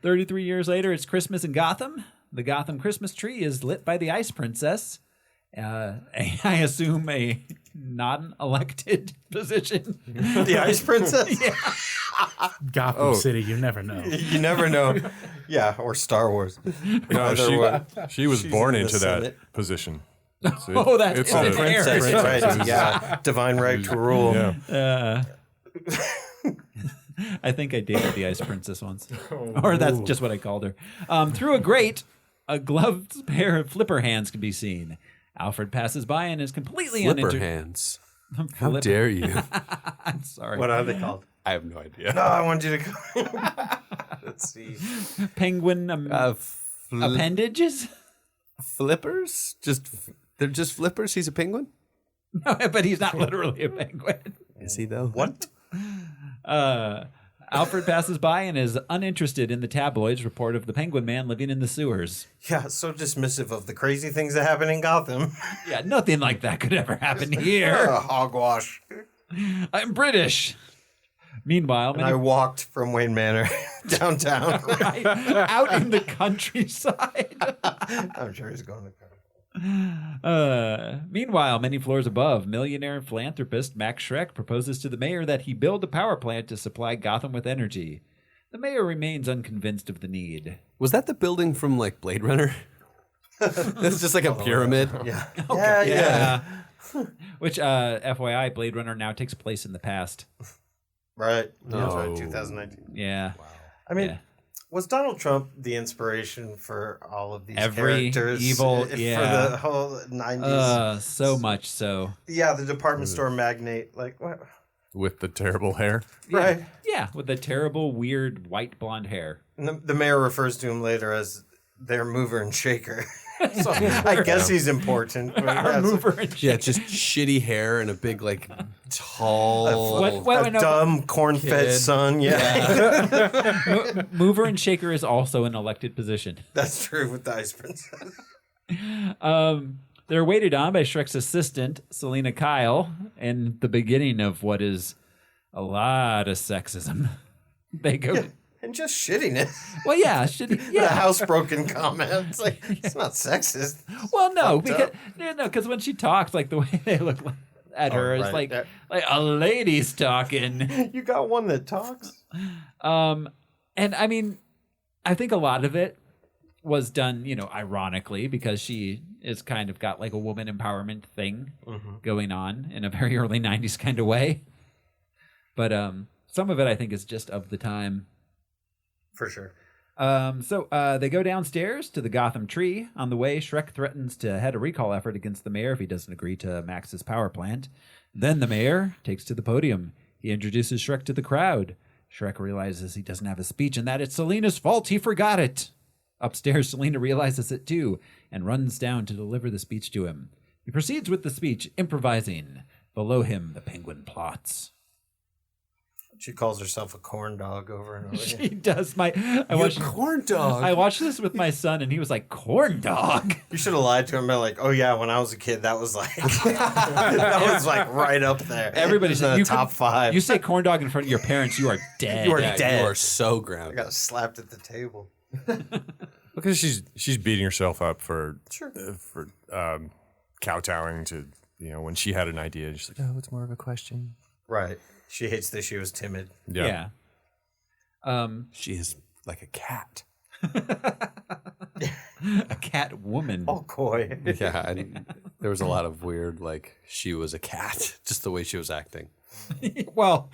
33 years later, it's Christmas in Gotham. The Gotham Christmas tree is lit by the Ice Princess. I assume a non-elected position. The Ice Princess? Gotham City, you never know. You never know. Yeah, or Star Wars. No, Either way. she was She's born in the into that Senate. position. Oh, that's it's in a there. Princess, princess. right? Yeah, divine right to rule. Yeah. I think I dated the Ice Princess once. Or that's just what I called her. Through a grate, a gloved pair of flipper hands can be seen. Alfred passes by and is completely Flipper hands. How Flip- dare you? I'm sorry. What are they called? I have no idea. No, I want you to go. Let's see. Penguin appendages? Flippers? They're just flippers? He's a penguin? No, but he's not literally a penguin. Is he though? What? Alfred passes by and is uninterested in the tabloids' report of the Penguin Man living in the sewers. Yeah, so dismissive of the crazy things that happen in Gotham. Yeah, nothing like that could ever happen here. Hogwash. I'm British. Meanwhile, And I walked from Wayne Manor downtown. right, out in the countryside. I'm sure he's going to go. Meanwhile, many floors above, millionaire philanthropist Max Schreck proposes to the mayor that he build a power plant to supply Gotham with energy. The mayor remains unconvinced of the need. Was that the building from like Blade Runner? It's just like a pyramid. Yeah. Yeah. Which, FYI, Blade Runner now takes place in the past. Right. That's right, No. 2019. Yeah. I mean, Yeah. was Donald Trump the inspiration for all of these Every characters? evil- For yeah. the whole 90s? So much so. Yeah, the department store magnate. Like, what? With the terrible hair. Right. Yeah, with the terrible, weird, white blonde hair. And the mayor refers to him later as their mover and shaker. So I guess he's important. but Our that's mover and Yeah, shaker. just shitty hair and a big like tall. What- a dumb corn-fed Kid. son. Yeah. Mover and shaker is also an elected position. That's true with the Ice Princess. They're waited on by Shrek's assistant, Selena Kyle, in the beginning of what is a lot of sexism. They go, And just shittiness. well, yeah, The yeah. housebroken comment. It's like, it's not sexist. Well, no, Fucked because when she talks, like the way they look at her is right. like Yeah. a lady's talking. You got one that talks? And I mean, I think a lot of it was done, ironically, because she is kind of got like a woman empowerment thing going on in a very early 90s kind of way. But some of it I think is just of the time. For sure. So they go downstairs to the Gotham tree. On the way, Shrek threatens to head a recall effort against the mayor if he doesn't agree to Max's power plant. Then the mayor takes to the podium. He introduces Shrek to the crowd. Shrek realizes he doesn't have a speech and that it's Selena's fault. He forgot it. Upstairs, Selena realizes it too and runs down to deliver the speech to him. He proceeds with the speech, improvising. Below him, the penguin plots. She calls herself a corn dog over and over She again. does. I watched corn dog. I watched this with my son, and he was like, "Corn dog." You should have lied to him. But like, oh yeah, when I was a kid, that was like that was like right up there. Everybody's in the you top could- 5. You say corn dog in front of your parents, you are dead. You are Yeah, dead. you are so I grounded. got slapped at the table. Because she's beating herself up for Sure. kowtowing to, when she had an idea, she's like, oh, it's more of a question. Right. She hates that she was timid. Yeah. She is like a cat. A cat woman. Oh, coy. Yeah, and there was a lot of weird, like, she was a cat, just the way she was acting. Well,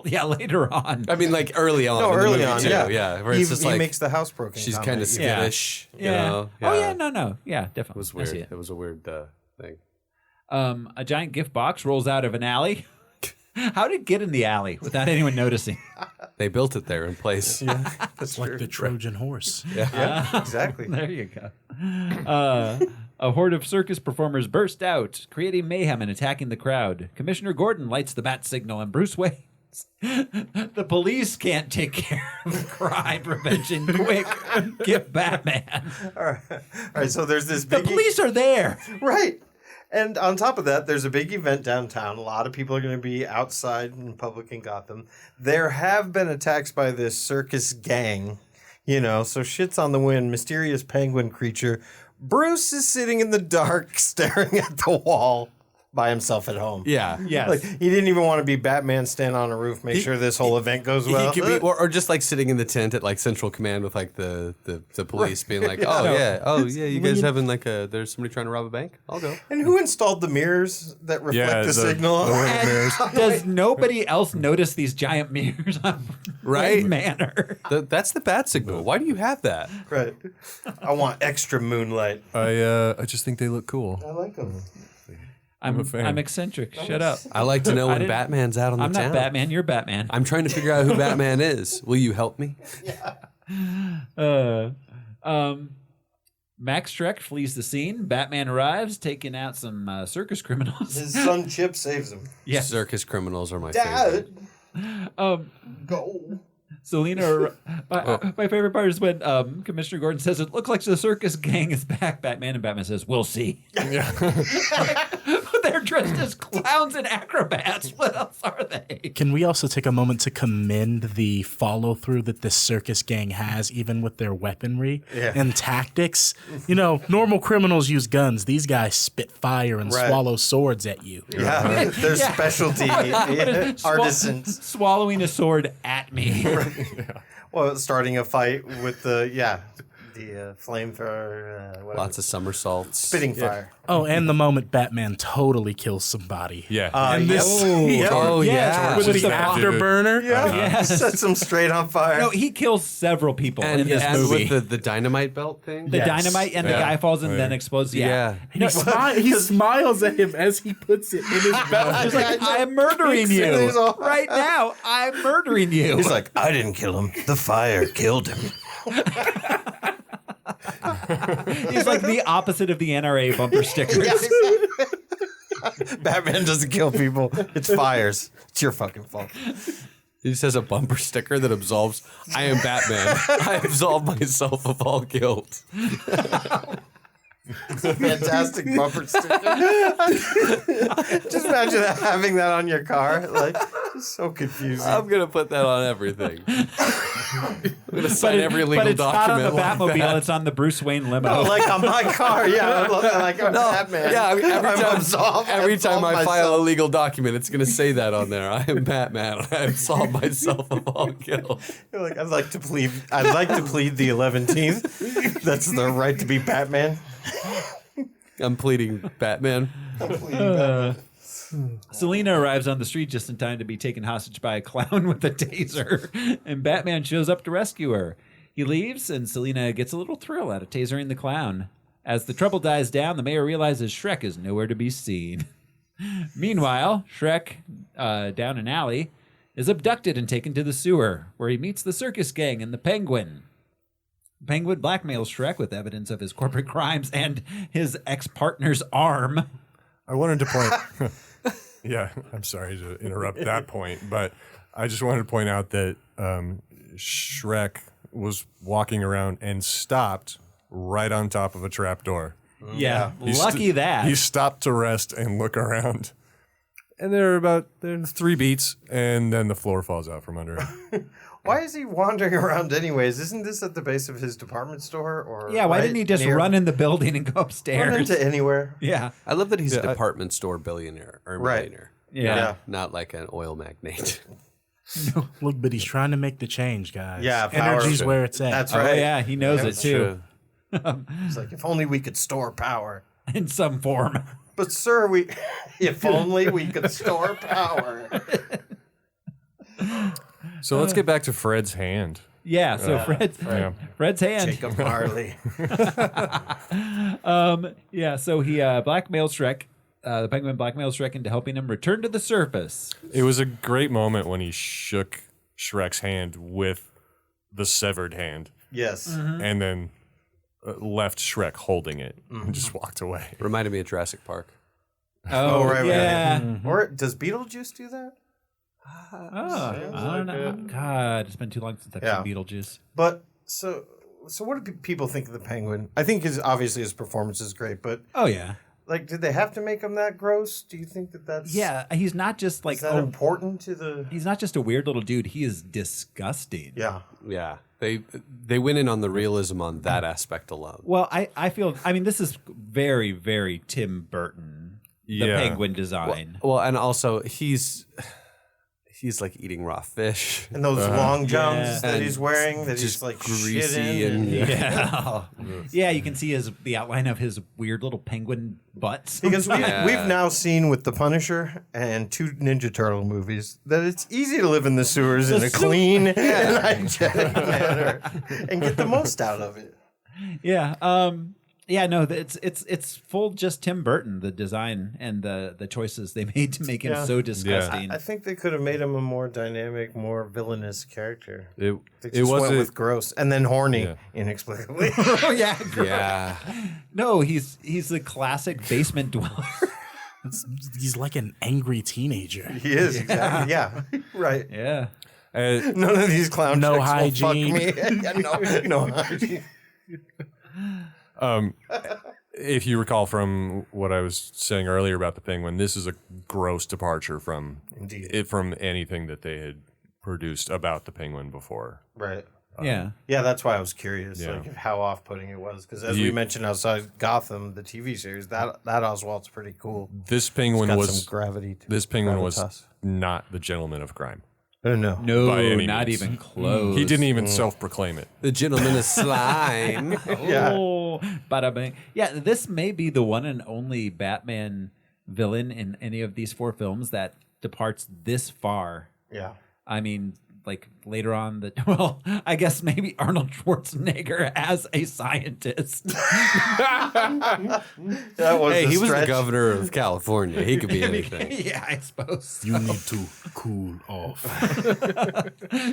yeah, later on. I mean, like, early on. No, in the early movie, on, too. yeah. Yeah, where He it's just he like, makes the housebroken she's comment. kind of skittish, you know? Oh, yeah, no. Yeah, definitely. It was I weird. see it. It was a weird thing. A giant gift box rolls out of an alley. How did it get in the alley without anyone noticing? They built it there in place. Yeah, it's like the Trojan horse. Yeah, exactly. There you go. A horde of circus performers burst out, creating mayhem and attacking the crowd. Commissioner Gordon lights the bat signal, and Bruce Wayne. The police can't take care of crime prevention. Quick, get Batman. All right. So there's this The big. police are there. Right. And on top of that, there's a big event downtown. A lot of people are going to be outside in public in Gotham. There have been attacks by this circus gang, so shit's on the wind. Mysterious penguin creature. Bruce is sitting in the dark staring at the wall by himself at home. Yeah. Yes. Like, he didn't even want to be Batman, stand on a roof, make sure this whole event goes well. He could be, or just like sitting in the tent at like Central Command with like the police being like, you guys having like there's somebody trying to rob a bank? I'll go. And who installed the mirrors that reflect the signal? Does nobody else notice these giant mirrors on Right? Manor? That's the bat signal. Why do you have that? Right. I want extra moonlight. I just think they look cool. I like them. I'm a fan. I'm eccentric. Shut up. I like to know when didn't- Batman's out on the I'm town. not Batman. You're Batman. I'm trying to figure out who Batman is. Will you help me? Max Schreck flees the scene. Batman arrives, taking out some circus criminals. His son Chip saves him. Yes. Circus criminals are my Dad, favorite. go. Selena, my favorite part is when Commissioner Gordon says, "It looks like the circus gang is back, Batman." And Batman says, "We'll see." Yeah. They're dressed as clowns and acrobats. What else are they? Can we also take a moment to commend the follow through that this circus gang has, even with their weaponry and tactics? Normal criminals use guns. These guys spit fire and swallow swords at you. Yeah, their specialty. Artisans. Swallowing a sword at me. Well, starting a fight with the flamethrower. Lots of somersaults. Spitting fire. Oh, and the moment Batman totally kills somebody. Yeah. And this, yeah. with Which is the the afterburner. Yes. Sets them straight on fire. No, he kills several people And, in this and movie. with the dynamite belt thing? The dynamite and the guy falls and then explodes. Yeah. He smiles at him as he puts it in his belt. He's like, I'm murdering you. Right now, I'm murdering you. He's like, I didn't kill him. The fire killed him. He's like the opposite of the NRA bumper stickers. Batman doesn't kill people. It's fires. It's your fucking fault. He just has a bumper sticker that absolves, I am Batman. I absolve myself of all guilt. It's a fantastic bumper sticker. Just imagine having that on your car. Like, it's so confusing. I'm going to put that on everything. I'm going to sign every legal but it's document. not on the like Batmobile, that. it's on the Bruce Wayne limo. No, like on my car. Yeah, like I'm Batman. Yeah, I mean, every I'm time I file a myself. legal document, it's going to say that on there. I am Batman. I absolve myself of all guilt. You're like, I'd like to plead the 11th. That's the right to be Batman. I'm pleading Batman. Selena arrives on the street just in time to be taken hostage by a clown with a taser, and Batman shows up to rescue her. He leaves, and Selena gets a little thrill out of tasering the clown. As the trouble dies down, the mayor realizes Shrek is nowhere to be seen. Meanwhile, Shrek, down an alley, is abducted and taken to the sewer, where he meets the circus gang and the Penguin. Penguin blackmails Shrek with evidence of his corporate crimes and his ex-partner's arm. I wanted to point. Yeah, I'm sorry to interrupt that point, but I just wanted to point out that Shrek was walking around and stopped right on top of a trapdoor. Yeah, lucky that. He stopped to rest and look around. And there are 3 beats, and then the floor falls out from under him. Why is he wandering around anyways? Isn't this at the base of his department store? Or Yeah, why didn't he just run in the building and go upstairs? Run into anywhere. Yeah. I love that he's a department store billionaire or millionaire. Yeah. Not like an oil magnate. No, look, but he's trying to make the change, guys. Yeah, power. Energy's where it's at. That's right. Oh, yeah, he knows it too. It's like, if only we could store power. In some form. But sir, if only we could store power. So let's get back to Fred's hand. Yeah, so Fred's hand. Jacob Marley. So he blackmails Shrek. The Penguin blackmails Shrek into helping him return to the surface. It was a great moment when he shook Shrek's hand with the severed hand. Yes. And then left Shrek holding it and just walked away. Reminded me of Jurassic Park. Oh, right. Yeah. Or does Beetlejuice do that? I don't know. God, it's been too long since I've seen Beetlejuice. But so what do people think of the Penguin? I think obviously his performance is great, but like, did they have to make him that gross? Do you think that's he's not just like is that important to the? He's not just a weird little dude. He is disgusting. Yeah. They went in on the realism on that aspect alone. Well, I feel. I mean, this is very, very Tim Burton. The Penguin design. Well, and also he's like eating raw fish. And those long johns that he's wearing, that he's like greasy and yeah, you can see the outline of his weird little penguin butts. Because we've now seen with The Punisher and 2 Ninja Turtle movies that it's easy to live in the sewers in a clean and hygienic manner and get the most out of it. Yeah. No, it's full just Tim Burton, the design and the choices they made to make him so disgusting. I think they could have made him a more dynamic, more villainous character. They It was went with gross and then horny inexplicably. Oh yeah, Yeah. No, he's the classic basement dweller. He's like an angry teenager. He is exactly. Yeah, right. Yeah. None of these clown No chicks will hygiene. fuck me. no hygiene. If you recall from what I was saying earlier about the Penguin, this is a gross departure from anything that they had produced about the Penguin before. Right. Yeah. Yeah, that's why I was curious, Yeah. like how off-putting it was, because as we mentioned outside Gotham, the TV series, that Oswald's pretty cool. This Penguin It's got was some gravity. This Penguin was gravitas. not the gentleman of crime. Oh no, No, any not means. even close. He didn't even self-proclaim it. The gentleman is slime. Oh, bada bang. Yeah, this may be the one and only Batman villain in any of these 4 films that departs this far. Yeah. I mean, like later on, I guess maybe Arnold Schwarzenegger as a scientist. That was Hey, a he was the stretch. governor of California. He could be anything. Yeah, I suppose. You need to cool off.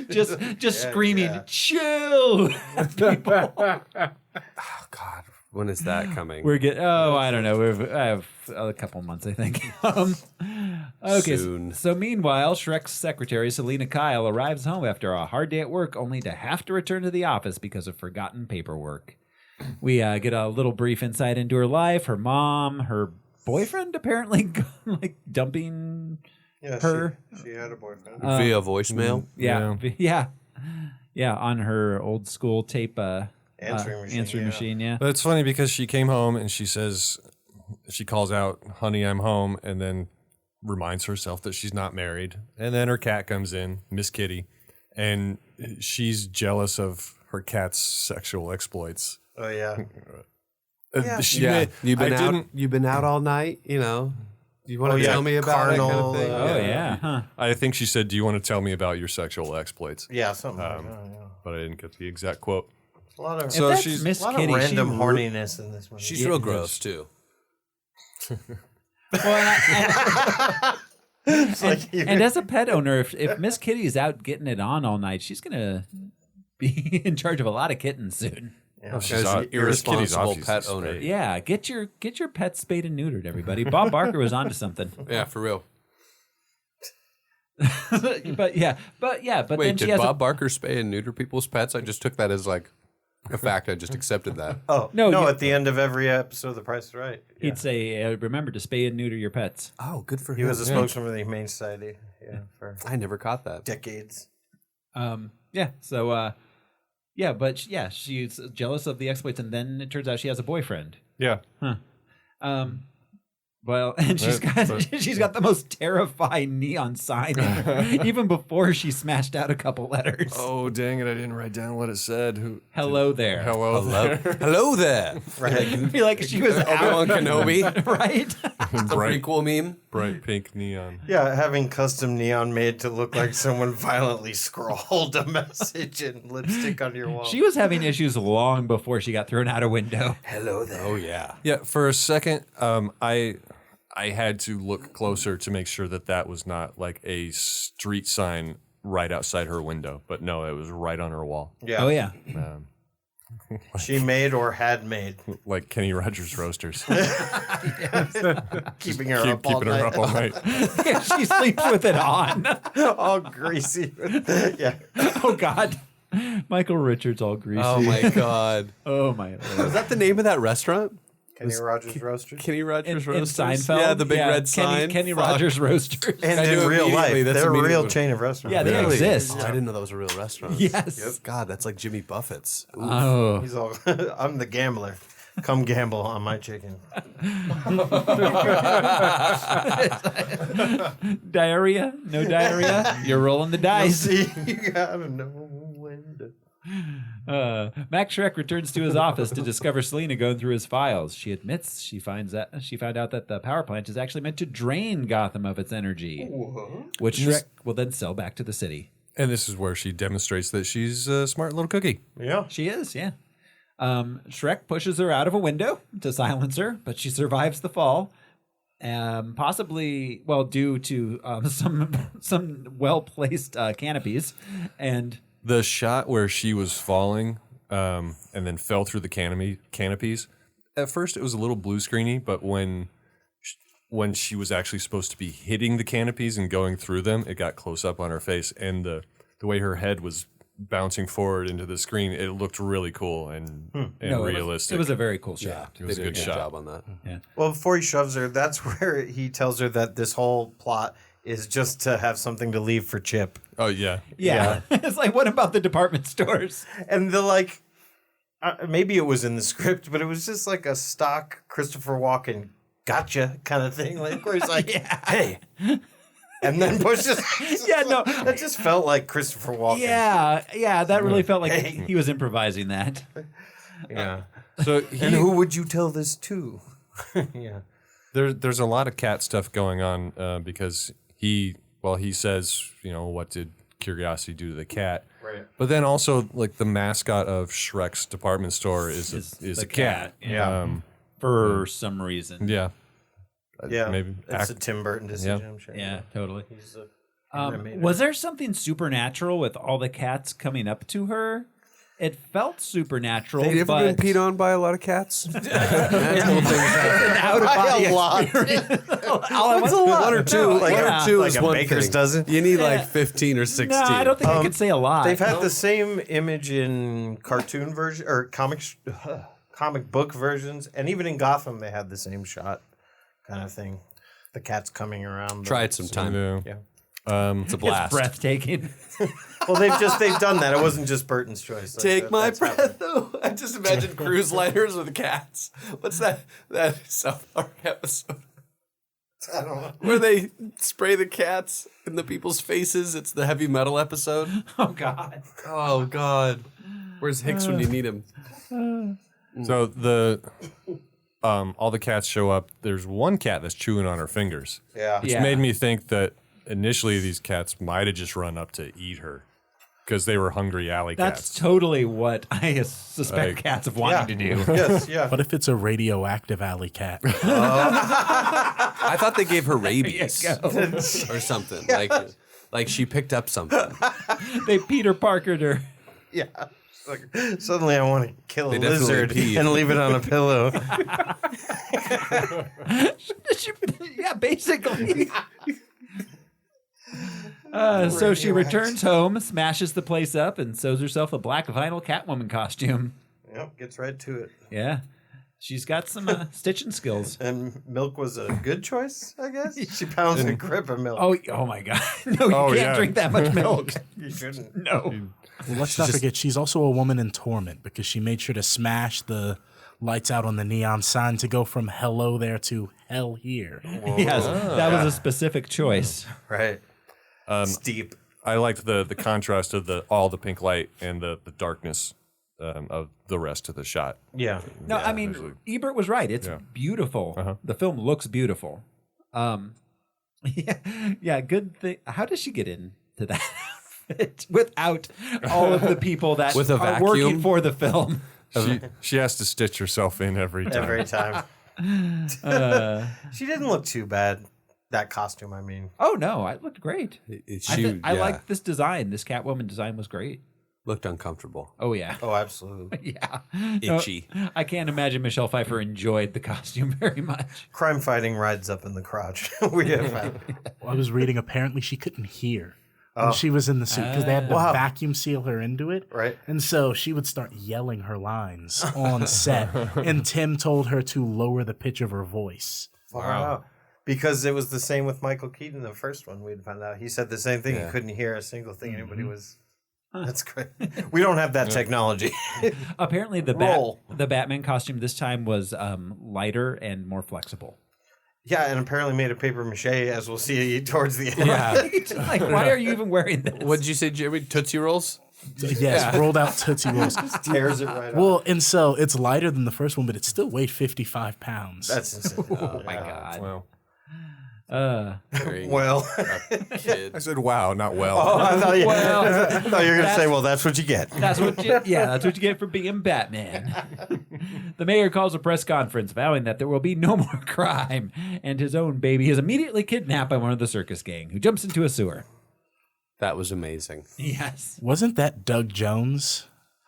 just screaming, chill. People. Oh, God. When is that coming? We're getting. Oh, I don't know. I have a couple months, I think. Okay. Soon. So meanwhile, Shrek's secretary Selena Kyle arrives home after a hard day at work, only to have to return to the office because of forgotten paperwork. We get a little brief insight into her life. Her mom, her boyfriend, apparently like dumping her. She had a boyfriend. Via voicemail? Yeah. On her old school tape. Answering machine. Yeah. But it's funny because she came home and she says, she calls out, "Honey, I'm home," and then reminds herself that she's not married. And then her cat comes in, Miss Kitty, and she's jealous of her cat's sexual exploits. Oh yeah. You've been out all night, you know. You want to tell me about that kind of thing? Oh yeah. Huh. I think she said, "Do you want to tell me about your sexual exploits?" Yeah, something like that. Yeah. But I didn't get the exact quote. A lot of, So a she's Miss lot Kitty. of random horniness in this movie. She's real gross, too. And as a pet owner, if Miss Kitty is out getting it on all night, she's gonna be in charge of a lot of kittens soon. Yeah. She's an irresponsible pet owner. Yeah, get your pet spayed and neutered, everybody. Bob Barker was onto something. Yeah, for real. but Wait, then she did has Bob Barker spay and neuter people's pets? I just took that as like a fact. I just accepted that. Oh no! At the end of every episode of The Price is Right, he'd say, "Remember to spay and neuter your pets." Oh, good for him. He was a spokesman for the Humane Society. Yeah, for I never caught that. decades. Yeah. So, she's jealous of the exploits, and then it turns out she has a boyfriend. Yeah. Huh. Well, and she's got the most terrifying neon sign ever, even before she smashed out a couple letters. Oh, dang it. I didn't write down what it said. Hello there. Hello there. Hello there. Right. I feel like she was Obi-Wan Kenobi. Right? The prequel meme. Bright pink neon. Yeah, having custom neon made to look like someone violently scrawled a message in lipstick on your wall. She was having issues long before she got thrown out a window. Hello there. Oh, yeah. Yeah, for a second, I had to look closer to make sure that was not like a street sign right outside her window. But no, it was right on her wall. Yeah. Oh, yeah. She made or had made. Like Kenny Rogers Roasters. Keeping her up all Keeping her up all night. Yeah, she sleeps with it on. all greasy. Yeah. Oh, God. Michael Richards all greasy. Oh, my God. Oh, my Lord. Was that the name of that restaurant? Kenny Rogers Roasters. Kenny Rogers In Roasters? Seinfeld? Yeah, the big red sign. Kenny Rogers Roasters. And I knew in real life, immediately, that's they're a real immediately- chain of restaurants. Yeah, they Really? exist. Oh, I didn't know that was a real restaurant. Yes. God, that's like Jimmy Buffett's. Ooh. Oh. He's all, I'm the gambler. Come gamble on my chicken. Diarrhea? No diarrhea? You're rolling the dice. See, you gotta know when to. Max Schreck returns to his office to discover Selena going through his files. She admits she found out that the power plant is actually meant to drain Gotham of its energy, which Schreck will then sell back to the city. And this is where she demonstrates that she's a smart little cookie. Yeah. She is, yeah. Schreck pushes her out of a window to silence her, but she survives the fall. Possibly, due to some well-placed canopies. And The shot where she was falling and then fell through the canopies, at first it was a little blue screeny, but when she was actually supposed to be hitting the canopies and going through them, it got close up on her face. And the way her head was bouncing forward into the screen, it looked really cool and realistic. It was a very cool shot. Yeah, It was they a did good shot. job on that. Yeah. Well, before he shoves her, that's where he tells her that this whole plot is just to have something to leave for Chip. Oh, yeah. Yeah. It's like, what about the department stores? And maybe it was in the script, but it was just like a stock Christopher Walken gotcha kind of thing. Like where he's like, hey. And then pushes. Yeah, no. That just felt like Christopher Walken. Yeah, that really felt like he was improvising that. Yeah. So And who would you tell this to? Yeah. There's a lot of cat stuff going on because he says, what did curiosity do to the cat? Right. But then also, like, the mascot of Shrek's department store is the a cat. Yeah. For some reason. Yeah. Yeah. Maybe It's a Tim Burton decision, I'm sure. Yeah, totally. He's a Was there something supernatural with all the cats coming up to her? It felt supernatural. Have you ever been peed on by a lot of cats? a lot. One or two. One or two is a one baker's thing. dozen. You need like 15 or 16. No, I don't think I could say a lot. They've had the same image in cartoon version or comic book versions, and even in Gotham, they had the same shot, kind of thing. The cat's coming around. Try it sometime. Yeah. It's a blast. It's breathtaking. Well, they've done that. It wasn't just Burton's choice. Like, Take my that's breath. happened. Though. I just imagine cruise liners with cats. What's that South Park episode? I don't know. Where they spray the cats in the people's faces. It's the heavy metal episode. Oh, God. Oh, God. Where's Hicks when you need him? So all the cats show up. There's one cat that's chewing on her fingers. Yeah. Which made me think that initially these cats might have just run up to eat her because they were hungry alley That's cats. totally what I suspect cats of wanting to do. Yes, yeah. What if it's a radioactive alley cat? I thought they gave her rabies There you go. or something. Like she picked up something. They Peter Parkered her. Yeah. Like, suddenly I want to kill a They definitely lizard peed. and leave it on a pillow. Yeah, basically. So she returns home, smashes the place up, and sews herself a black vinyl Catwoman costume. Yep, gets right to it. Yeah. She's got some stitching skills. And milk was a good choice, I guess. She pounds a grip of milk. Oh my God. No, you can't drink that much milk. You shouldn't. No. Well, let's not forget, she's also a woman in torment because she made sure to smash the lights out on the neon sign to go from hello there to hell here. Yes, that was a specific choice. Right. Steep. I liked the contrast of all the pink light and the darkness of the rest of the shot. Yeah. No, I mean, Ebert was right. It's beautiful. The film looks beautiful. Yeah, good thing. How does she get into that outfit without all of the people that With a are working vacuum? for the film? She has to stitch herself in every time. Every time. She didn't look too bad. That costume, I mean. Oh, no, I looked great. I Yeah. like this design. This Catwoman design was great. Looked uncomfortable. Oh, yeah. Oh, absolutely. Yeah. Itchy. No, I can't imagine Michelle Pfeiffer enjoyed the costume very much. Crime fighting rides up in the crotch. We have had. I was reading, apparently she couldn't hear when she was in the suit because they had to vacuum seal her into it. Right. And so she would start yelling her lines on set. And Tim told her to lower the pitch of her voice. Wow. Because it was the same with Michael Keaton, the first one we'd found out. He said the same thing. He couldn't hear a single thing anybody was. That's great. We don't have that technology. Apparently, the Batman costume this time was lighter and more flexible. Yeah, and apparently made of paper mache, as we'll see towards the end. Yeah. Like, why are you even wearing this? What did you say, Jeremy? Tootsie Rolls? Yes, rolled out Tootsie Rolls. Tears it right Well, and so it's lighter than the first one, but it still weighed 55 pounds. That's insane. Oh, my God. Wow. Well. Kid. I said, wow, not well. Oh, I thought you were going to say, well, that's what you get. That's what you get for being Batman. The mayor calls a press conference vowing that there will be no more crime, and his own baby is immediately kidnapped by one of the circus gang, who jumps into a sewer. That was amazing. Yes. Wasn't that Doug Jones?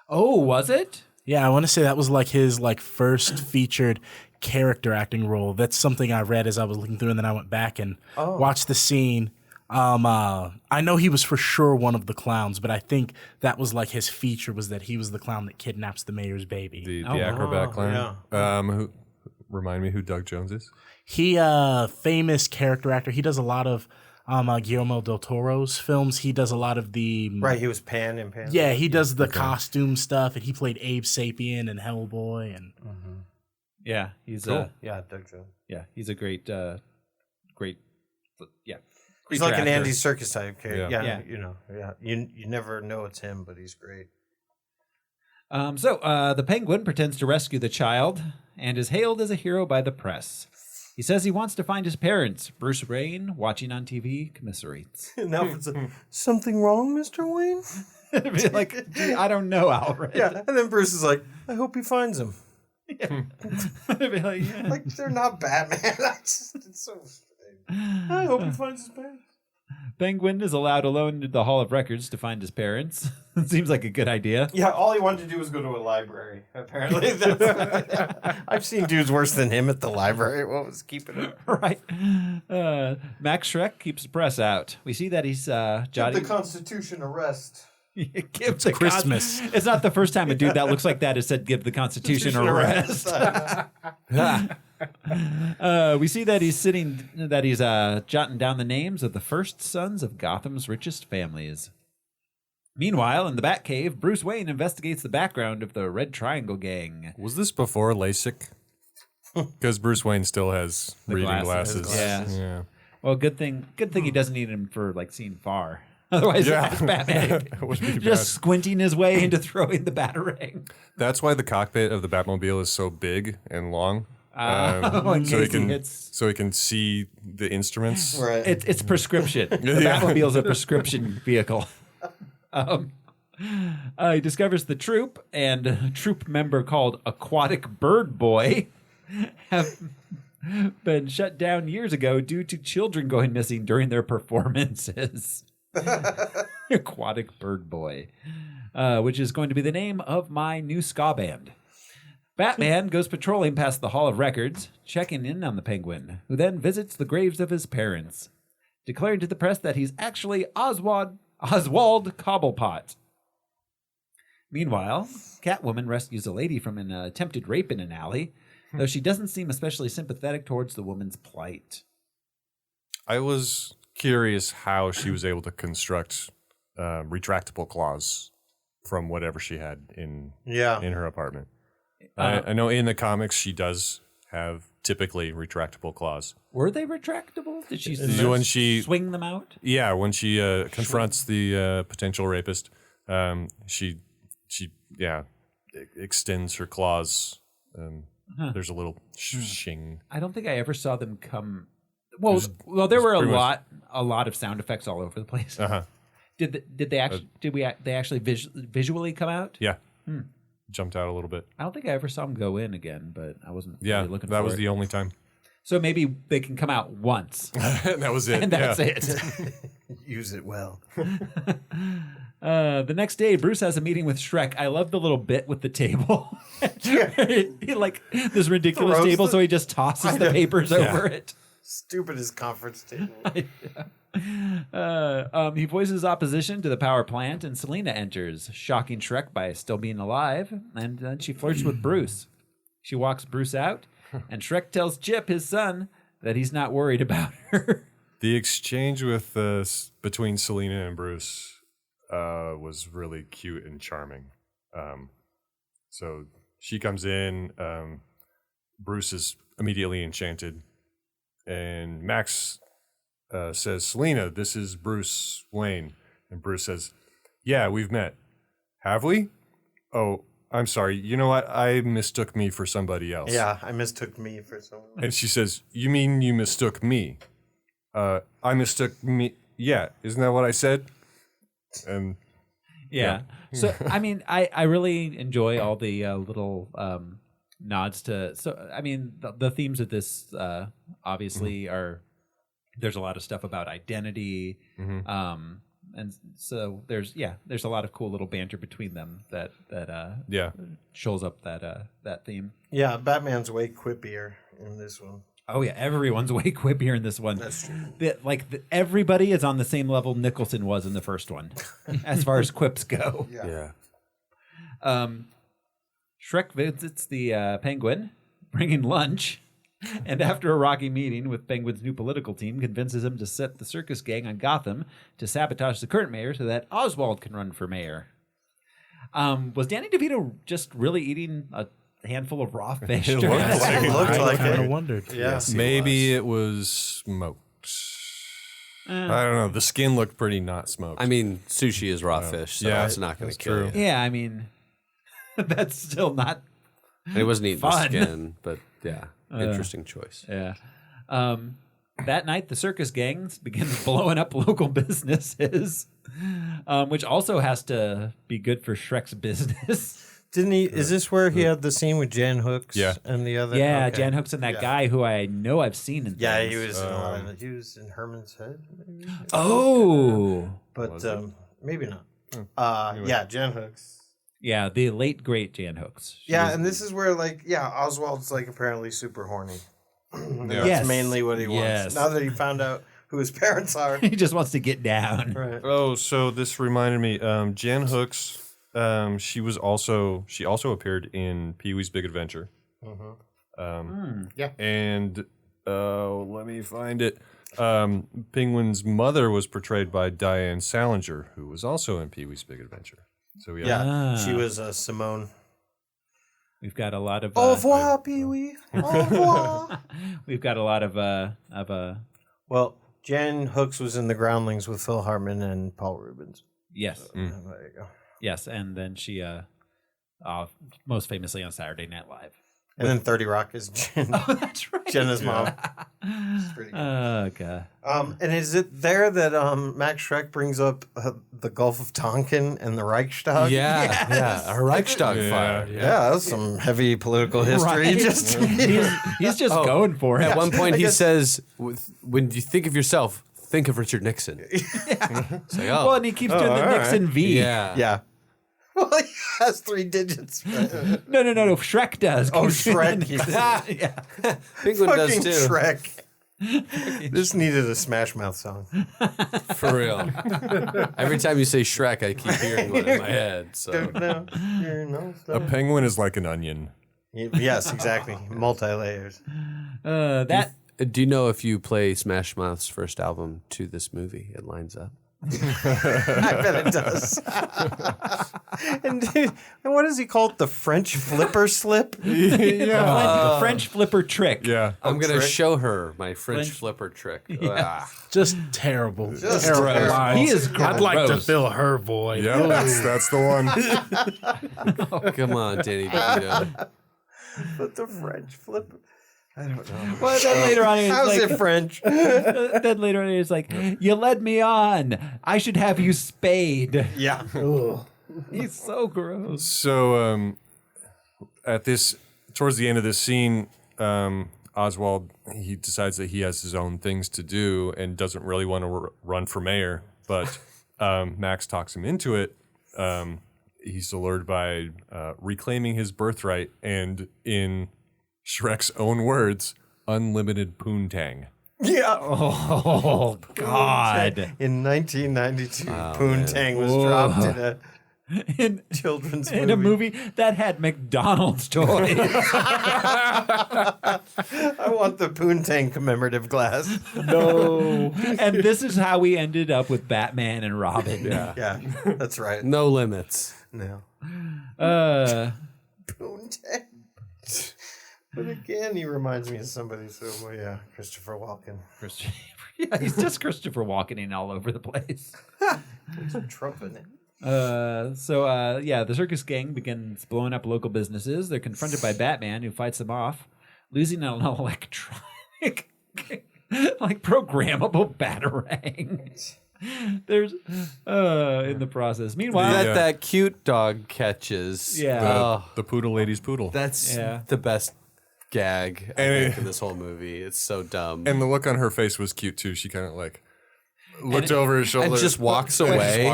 Oh, was it? Yeah, I want to say that was like his first featured character acting role. That's something I read as I was looking through, and then I went back and watched the scene. I know he was for sure one of the clowns, but I think that was like his feature was that he was the clown that kidnaps the mayor's baby. The acrobat clown. Yeah. Remind me who Doug Jones is? He famous character actor. He does a lot of Guillermo del Toro's films. He does a lot of the Right, he was Pan in Pan. Yeah, he does the costume stuff, and he played Abe Sapien and Hellboy, and Yeah, he's Doug Jones. Yeah, he's a great. He's like an actor. Andy Serkis type character. Yeah. You never know it's him, but he's great. So the Penguin pretends to rescue the child and is hailed as a hero by the press. He says he wants to find his parents. Bruce Wayne, watching on TV, commiserates. Now it's something wrong, Mr. Wayne? Be like, I don't know, Alfred. Yeah, and then Bruce is like, I hope he finds him. Be like, yeah. Like, they're not Batman. It's so strange. I hope he finds his parents. Penguin is allowed alone to the Hall of Records to find his parents. It seems like a good idea. Yeah, all he wanted to do was go to a library, apparently. I've seen dudes worse than him at the library. What was keeping him? Right. Max Schreck keeps the press out. We see that he's jotting... The Constitution a rest. Give it's Christmas. It's not the first time a dude that looks like that has said, give the Constitution a rest. We see that he's jotting down the names of the first sons of Gotham's richest families. Meanwhile, in the Batcave, Bruce Wayne investigates the background of the Red Triangle Gang. Was this before LASIK? Because Bruce Wayne still has reading glasses. Yeah. Well, good thing he doesn't need them for seeing far. Otherwise, it's Batman just squinting his way into throwing the Batarang. That's why the cockpit of the Batmobile is so big and long. So he can see the instruments. Right. It's prescription. The Batmobile is a prescription vehicle. He discovers the troop and a troop member called Aquatic Bird Boy have been shut down years ago due to children going missing during their performances. Aquatic Bird Boy, which is going to be the name of my new ska band. Batman goes patrolling past the Hall of Records, checking in on the Penguin, who then visits the graves of his parents, declaring to the press that he's actually Oswald Cobblepot. Meanwhile, Catwoman rescues a lady from an attempted rape in an alley though she doesn't seem especially sympathetic towards the woman's plight. I was curious how she was able to construct retractable claws from whatever she had in her apartment. I know in the comics she does have typically retractable claws. Were they retractable? Did she swing them out? Yeah, when she confronts the potential rapist, she extends her claws. There's a little shing. I don't think I ever saw them come. Well, there were a lot of sound effects all over the place. Did they actually visually come out? Yeah, jumped out a little bit. I don't think I ever saw them go in again, but I wasn't really looking for it. That was the only time. So maybe they can come out once. That was it. And that's it. Use it well. The next day, Bruce has a meeting with Shrek. I love the little bit with the table. He like this ridiculous table, so he just tosses the papers over it. Stupidest conference table. He voices opposition to the power plant, and Selena enters, shocking Shrek by still being alive, and then she flirts with Bruce. She walks Bruce out, and Shrek tells Chip, his son, that he's not worried about her. The exchange with between Selena and Bruce was really cute and charming. So she comes in, Bruce is immediately enchanted, and Max says, Selena, this is Bruce Wayne. And Bruce says, yeah, we've met. Have we? Oh, I'm sorry. You know what? I mistook me for somebody else. Yeah, I mistook me for someone else. And she says, you mean you mistook me? I mistook me. Yeah, isn't that what I said? And yeah. So, I mean, I really enjoy all the little nods to. So, I mean, the themes of this obviously are. There's a lot of stuff about identity, and so there's a lot of cool little banter between them that shows up that theme. Yeah, Batman's way quippier in this one. Oh yeah, everyone's way quippier in this one. That's true. Everybody is on the same level Nicholson was in the first one, as far as quips go. Yeah. Shrek visits the Penguin, bringing lunch, and after a rocky meeting with Penguin's new political team, convinces him to set the circus gang on Gotham to sabotage the current mayor so that Oswald can run for mayor. Was Danny DeVito just really eating a handful of raw fish? It looked like I it. kind of wondered. Yes, maybe it was smoked. I don't know. The skin looked pretty not smoked. I mean, sushi is raw fish, so it's not going to kill you. Yeah, I mean, that's still not. And it wasn't eating fun. the skin, but yeah, interesting choice. Yeah. That night, the circus gang begins blowing up local businesses, which also has to be good for Shrek's business. Didn't he? Is this where he had the scene with Jan Hooks? Yeah. And the other. Yeah, okay. Jan Hooks and that guy who I know I've seen in. Yeah, things. he was in a lot of. He was in Herman's Head. Maybe? Oh. But maybe not. Yeah, Jan Hooks. Yeah, the late great Jan Hooks. And this is where Oswald's apparently super horny. That's Yes. mainly what he wants. Yes. Now that he found out who his parents are. He just wants to get down. Right. Oh, so this reminded me. Jan Hooks. She also appeared in Pee-wee's Big Adventure. Yeah. And let me find it. Penguin's mother was portrayed by Diane Salinger, who was also in Pee-wee's Big Adventure. So she was Simone. We've got a lot of Au revoir, Pee-wee. Au revoir. We've got a lot of Well, Jan Hooks was in The Groundlings with Phil Hartman and Paul Rubens. Yes. There you go. Yes, and then she most famously on Saturday Night Live. And then 30 Rock is Jen. Oh, that's right. Jenna's mom. It's pretty good. Oh, God. And is it there that Max Schreck brings up the Gulf of Tonkin and the Reichstag? A Reichstag fire. Yeah, that's some heavy political history. Right. He's just going for it. At one point, he says, when you think of yourself, think of Richard Nixon. It's like, Well, and he keeps doing the Nixon V. Yeah. Well, he has 3 digits. No. Shrek does. Oh, Keeps doing Shrek. the- yeah. Penguin does Fucking too. Shrek. This needed a Smash Mouth song. For real. Every time you say Shrek, I keep hearing one in my head. So No. a penguin is like an onion. Yes, exactly. Multi-layers. Do you know if you play Smash Mouth's first album to this movie, it lines up? I bet it does. and what does he call it? The French flipper slip? The French flipper trick. Yeah. I'm going to show her my French flipper trick. Yeah. Just terrible. Just terrible terrible. lines. He is I'd like to gross. fill her void. Yeah, that's the one. Come on, Danny DeVito. But the French flipper. I don't know. Well, then later on, How's it's like, it French? then later on, it's like, you led me on. I should have you spayed. Yeah. He's so gross. So towards the end of this scene, Oswald, he decides that he has his own things to do and doesn't really want to run for mayor, but Max talks him into it. He's allured by reclaiming his birthright and, in Shrek's own words, unlimited poontang. Yeah. Oh, God. In 1992, Poontang was dropped in a children's movie. In a movie that had McDonald's toys. I want the Poontang commemorative glass. No. And this is how we ended up with Batman and Robin. Yeah, that's right. No limits. No. Poontang. But again, he reminds me of somebody. So, well, yeah, Christopher Walken. Yeah, he's just Christopher Walkening all over the place. There's a Trump in it. The circus gang begins blowing up local businesses. They're confronted by Batman, who fights them off, losing an electronic, like programmable batarang. There's in the process. Meanwhile, that cute dog catches. Yeah. The poodle lady's poodle. That's the best gag I think in this whole movie. It's so dumb. And the look on her face was cute too. She kind of like looked over his shoulder and just walks away.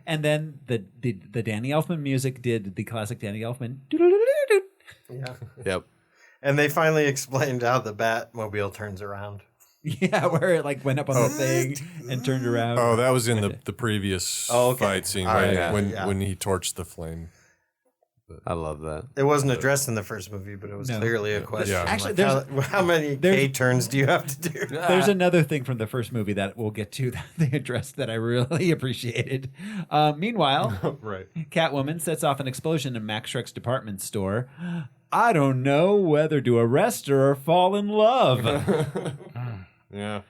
And then the Danny Elfman music did the classic Danny Elfman. Yeah. Yep. And they finally explained how the Batmobile turns around. Yeah, where it like went up on the thing and turned around. Oh, that was in the previous fight scene, right? When he torched the flame. I love that. It wasn't addressed in the first movie, but it was clearly a question. Yeah. Actually, like, how many K turns do you have to do? There's another thing from the first movie that we'll get to that they addressed that I really appreciated. Meanwhile, right. Catwoman sets off an explosion in Max Shrek's department store. I don't know whether to arrest her or fall in love. Yeah.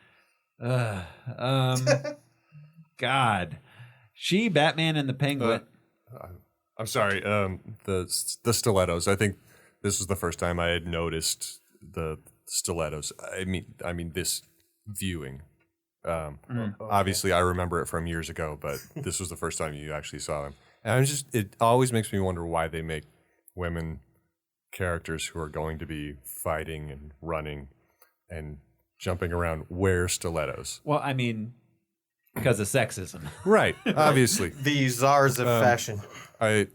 God. She, Batman, and the Penguin. I'm sorry. The stilettos. I think this was the first time I had noticed the stilettos. I mean this viewing. Obviously, I remember it from years ago, but this was the first time you actually saw them. And it always makes me wonder why they make women characters who are going to be fighting and running and jumping around wear stilettos. Well, I mean, because of sexism. Right, obviously. The czars of fashion. I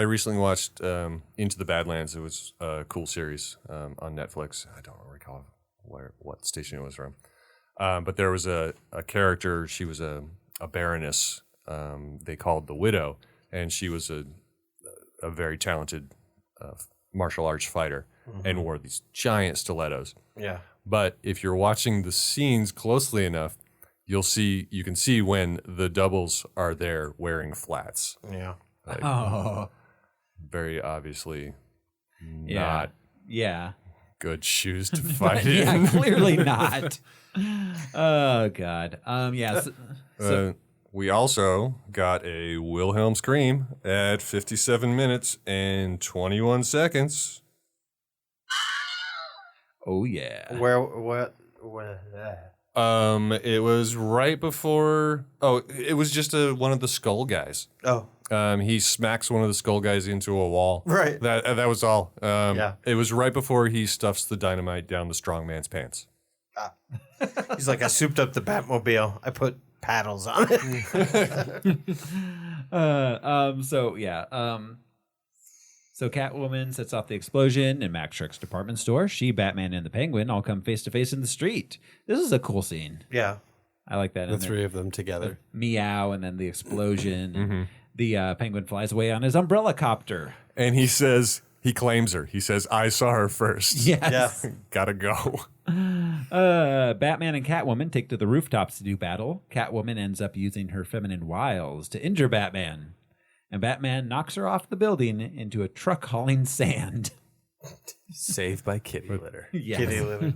recently watched Into the Badlands. It was a cool series on Netflix. I don't recall what station it was from. But there was a character. She was a baroness. They called the Widow, and she was a very talented martial arts fighter and wore these giant stilettos. Yeah. But if you're watching the scenes closely enough, you can see when the doubles are there wearing flats. Yeah. Like, very obviously not Yeah. good shoes to fight in. Yeah, clearly not. Oh, God. We also got a Wilhelm scream at 57 minutes and 21 seconds. Oh, yeah. What? It was right before. Oh, it was just one of the skull guys. Oh. He smacks one of the skull guys into a wall. Right. That was all. Yeah. It was right before he stuffs the dynamite down the strong man's pants. He's like, I souped up the Batmobile. I put paddles on it. So Catwoman sets off the explosion in Max Shrek's department store. She, Batman, and the Penguin all come face to face in the street. This is a cool scene. Yeah. I like that. The three of them together. Meow, and then the explosion. The Penguin flies away on his umbrella copter. And he says, He claims her. He says, "I saw her first." Yes. Gotta go. Batman and Catwoman take to the rooftops to do battle. Catwoman ends up using her feminine wiles to injure Batman, and Batman knocks her off the building into a truck hauling sand. Saved by kitty litter. Yes. Kitty litter.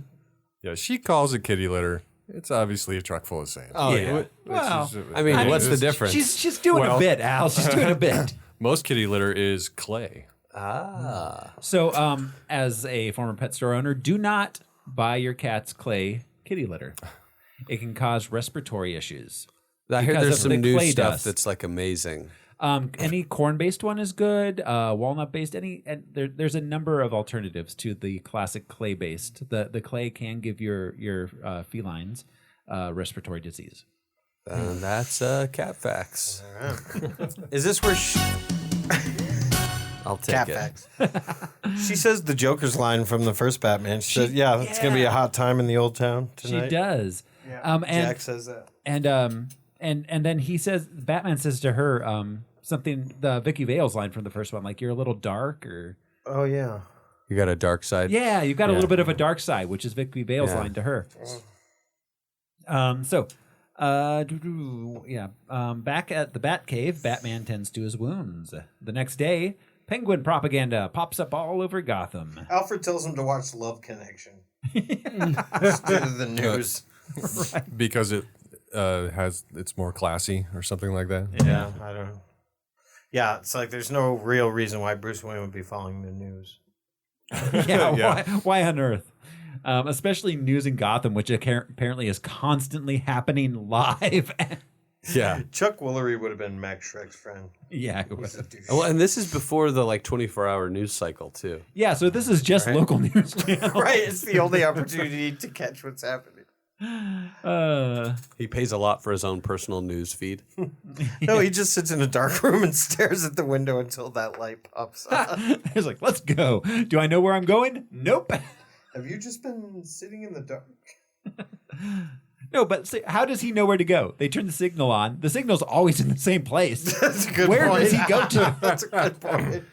Yeah, she calls it kitty litter. It's obviously a truck full of sand. Oh, yeah. Well, I mean, what's the difference? She's doing a bit, Al. She's doing a bit. Most kitty litter is clay. So, as a former pet store owner, do not buy your cat's clay kitty litter. It can cause respiratory issues. I heard because there's of some the new clay stuff dust. that's like amazing. Any corn-based one is good. Walnut-based, and there's a number of alternatives to the classic clay-based. The clay can give your felines respiratory disease. That's cat facts. All right. Is this where I'll take cat it. facts? She says the Joker's line from the first Batman. She says, "Yeah, it's gonna be a hot time in the old town tonight." She does. Yeah. And Jack says that. And then he says, Batman says to her something, the Vicky Vale's line from the first one, like, "You're a little dark," or Oh yeah. You got a dark side. yeah, you've got a little bit of a dark side, which is Vicky Vale's line to her. Back at the Batcave, Batman tends to his wounds. The next day, Penguin propaganda pops up all over Gotham. Alfred tells him to watch Love Connection instead of the news. Because it it's more classy or something like that. Yeah, I don't know. Yeah, it's like there's no real reason why Bruce Wayne would be following the news. Yeah. Why on earth? Especially news in Gotham, which apparently is constantly happening live. Yeah. Chuck Woolery would have been Max Schreck's friend. Yeah. Well, and this is before the 24-hour news cycle too. Yeah, so this is just local news channel. Right, it's the only opportunity to catch what's happening. He pays a lot for his own personal news feed. No, he just sits in a dark room and stares at the window until that light pops on. He's like, "Let's go. Do I know where I'm going? Nope." Have you just been sitting in the dark? No, but see, how does he know where to go? They turn the signal on. The signal's always in the same place. That's a good Where point. does he go to? That's a good point.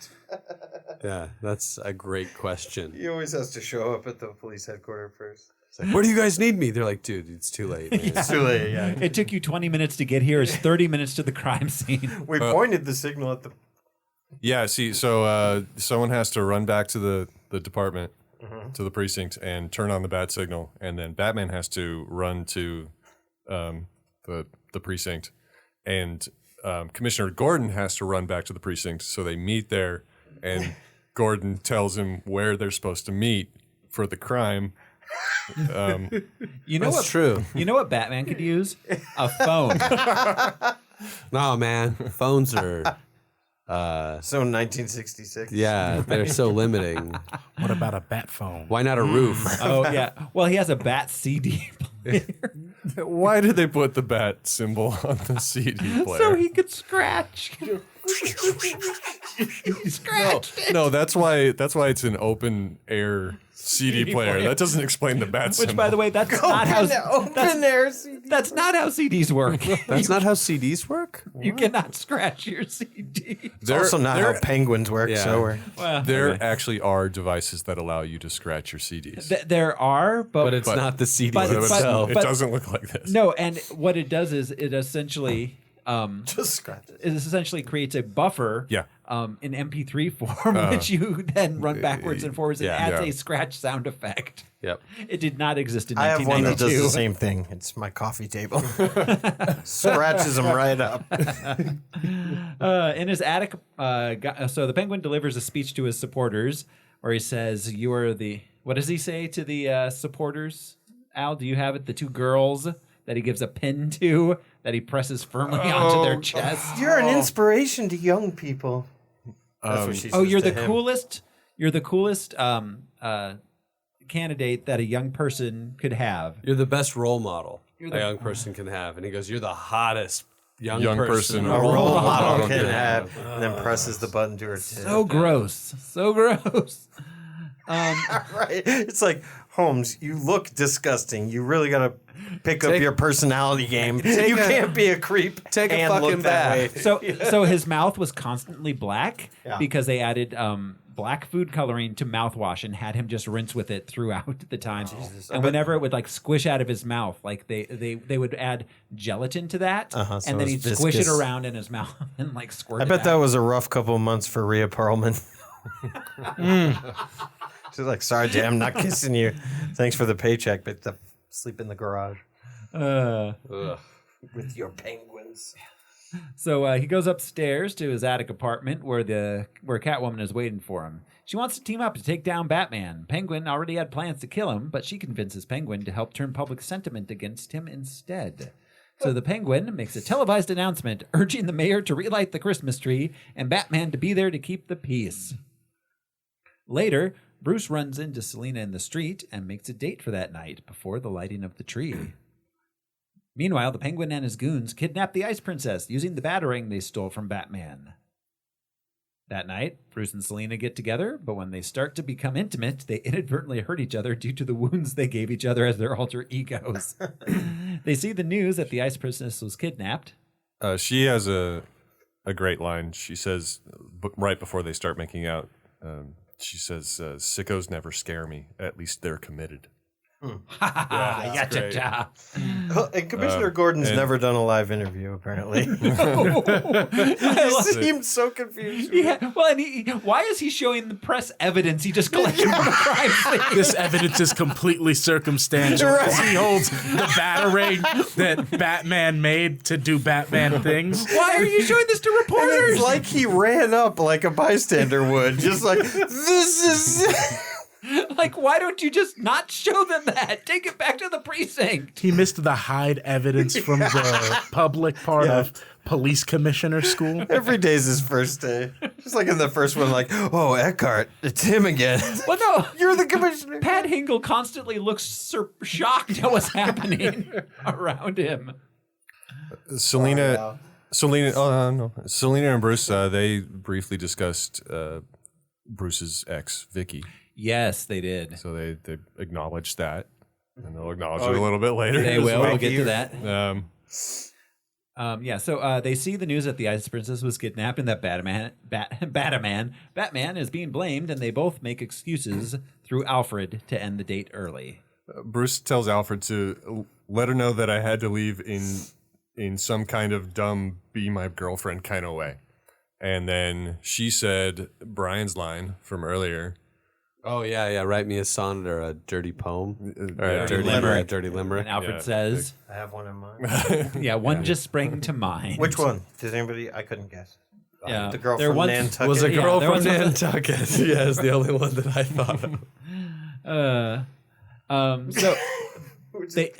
Yeah, that's a great question. He always has to show up at the police headquarters first. It's like, where do you guys need me? They're like, dude, it's too late. Man. It's too late, yeah. It took you 20 minutes to get here. It's 30 minutes to the crime scene. We pointed the signal at the... Yeah, see, so someone has to run back to the department, to the precinct, and turn on the bat signal, and then Batman has to run to the precinct, and Commissioner Gordon has to run back to the precinct, so they meet there, and Gordon tells him where they're supposed to meet for the crime. You know That's what? true. You know what Batman could use? A phone. No, man, phones are. So 1966. Yeah, they're so limiting. What about a bat phone? Why not a roof? Oh yeah. Well, he has a bat CD player, Why did they put the bat symbol on the CD player? so he could scratch. No, that's why it's an open air CD player. That doesn't explain the bat symbol. Which, by the way, that's not how air CD. that's not how CDs work. That's not how CDs work? You cannot scratch your CD. It's also not how penguins work. Yeah. So we're... There actually are devices that allow you to scratch your CDs. There are, But it's not the CD but- itself. It doesn't look like this. no, and what it does is it essentially Just scratch it. it essentially creates a buffer Yeah. in MP3 form, which you then run backwards and forwards and Yeah. adds Yeah. a scratch sound effect. Yep. It did not exist in I have one that does 1992. the same thing. It's my coffee table. Scratches them right up. In his attic, so the Penguin delivers a speech to his supporters where he says, "You are the..." What does he say to the supporters? Al, do you have it? The two girls that he gives a pin to that he presses firmly onto their chest. You're an inspiration to young people. That's what she says You're to the him. coolest. You're the coolest candidate that a young person could have. You're the best role model You're a the- young person can have. And he goes, you're the hottest young person person A role model can can have. And then presses the button to her tit. So gross. So gross. Right. It's like, Holmes, you look disgusting. You really got to pick up your personality game. You can't be a creep. Take a and fucking look that bath. way. So his mouth was constantly black Yeah. because they added black food coloring to mouthwash and had him just rinse with it throughout the time. Jesus. And whenever it would like squish out of his mouth, like they would add gelatin to that, so and then he'd it's squish it viscous. around in his mouth and like squirt. I it bet out. that was a rough couple months for Rhea Perlman. She's like, sorry, Dan, I'm not kissing you. Thanks for the paycheck, but sleep in the garage with your penguins. So he goes upstairs to his attic apartment where Catwoman is waiting for him. She wants to team up to take down Batman. Penguin already had plans to kill him, but she convinces Penguin to help turn public sentiment against him instead. So the Penguin makes a televised announcement urging the mayor to relight the Christmas tree and Batman to be there to keep the peace. Later, Bruce runs into Selina in the street and makes a date for that night before the lighting of the tree. Meanwhile, the Penguin and his goons kidnap the Ice Princess using the batarang they stole from Batman. That night, Bruce and Selina get together, but when they start to become intimate, they inadvertently hurt each other due to the wounds they gave each other as their alter egos. They see the news that the Ice Princess was kidnapped. She has a great line. She says, right before they start making out, she says, sickos never scare me. At least they're committed. Yeah, And Commissioner Gordon's never done a live interview, apparently. He seemed so confused. Yeah, well, and why is he showing the press evidence he just collected from a crime scene? This evidence is completely circumstantial. Right. He holds the batarang that Batman made to do Batman things. Why are you showing this to reporters? It's like he ran up like a bystander would. Just like, this is... Like, why don't you just not show them that? Take it back to the precinct. He missed the hide evidence from the public part of police commissioner school. Every day's his first day. Just like in the first one, like, oh, Eckhart, it's him again. Well, no. You're the commissioner. Pat Hingle constantly looks shocked at what's happening around him. Selina and Bruce, they briefly discussed Bruce's ex, Vicky. Yes, they did. So they acknowledged that, and they'll acknowledge it a little bit later. They will. We'll get to that. So they see the news that the Ice Princess was kidnapped and that Batman is being blamed, and they both make excuses through Alfred to end the date early. Bruce tells Alfred to let her know that I had to leave in some kind of dumb be my girlfriend kind of way. And then she said Brian's line from earlier. Oh, yeah. Write me a sonnet or a dirty poem. Or Yeah. a dirty Limerick. limerick. And Alfred says, I have one in mind. one just sprang to mind. Which one? Does anybody? I couldn't guess. Yeah. The girl There from once Nantucket. Was a girl there from was one- Nantucket. Yeah, it's the only one that I thought of. So they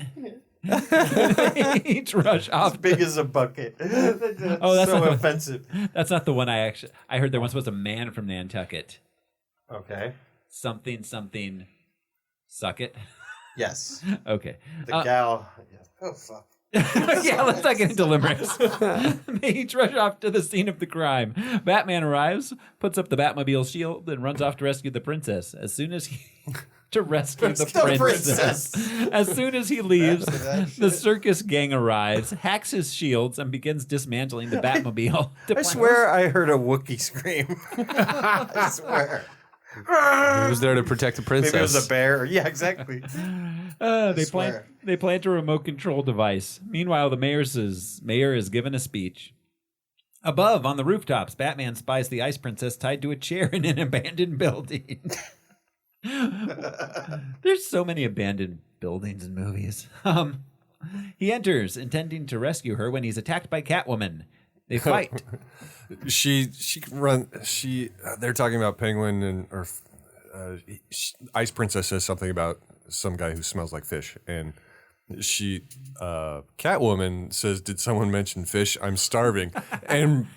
each rush off. Big as a bucket. Oh, that's so not- offensive. That's not the one I heard there once was a man from Nantucket. Okay. Something, suck it. Yes. Okay. The gal. Yeah. Oh, fuck. Yeah, let's not get into limericks. They each rush off to the scene of the crime. Batman arrives, puts up the Batmobile shield, and runs off to rescue the princess. As soon as he the princess. As soon as he leaves, the circus gang arrives, hacks his shields, and begins dismantling the Batmobile. I swear I heard a Wookiee scream. I swear. He was there to protect the princess. Maybe it was a bear. Yeah, exactly. They plant a remote control device. Meanwhile, the mayor is given a speech. Above, on the rooftops, Batman spies the Ice Princess tied to a chair in an abandoned building. There's so many abandoned buildings in movies. He enters, intending to rescue her when he's attacked by Catwoman. They fight. They're talking about Penguin Ice Princess says something about some guy who smells like fish, and Catwoman says, "Did someone mention fish? I'm starving." And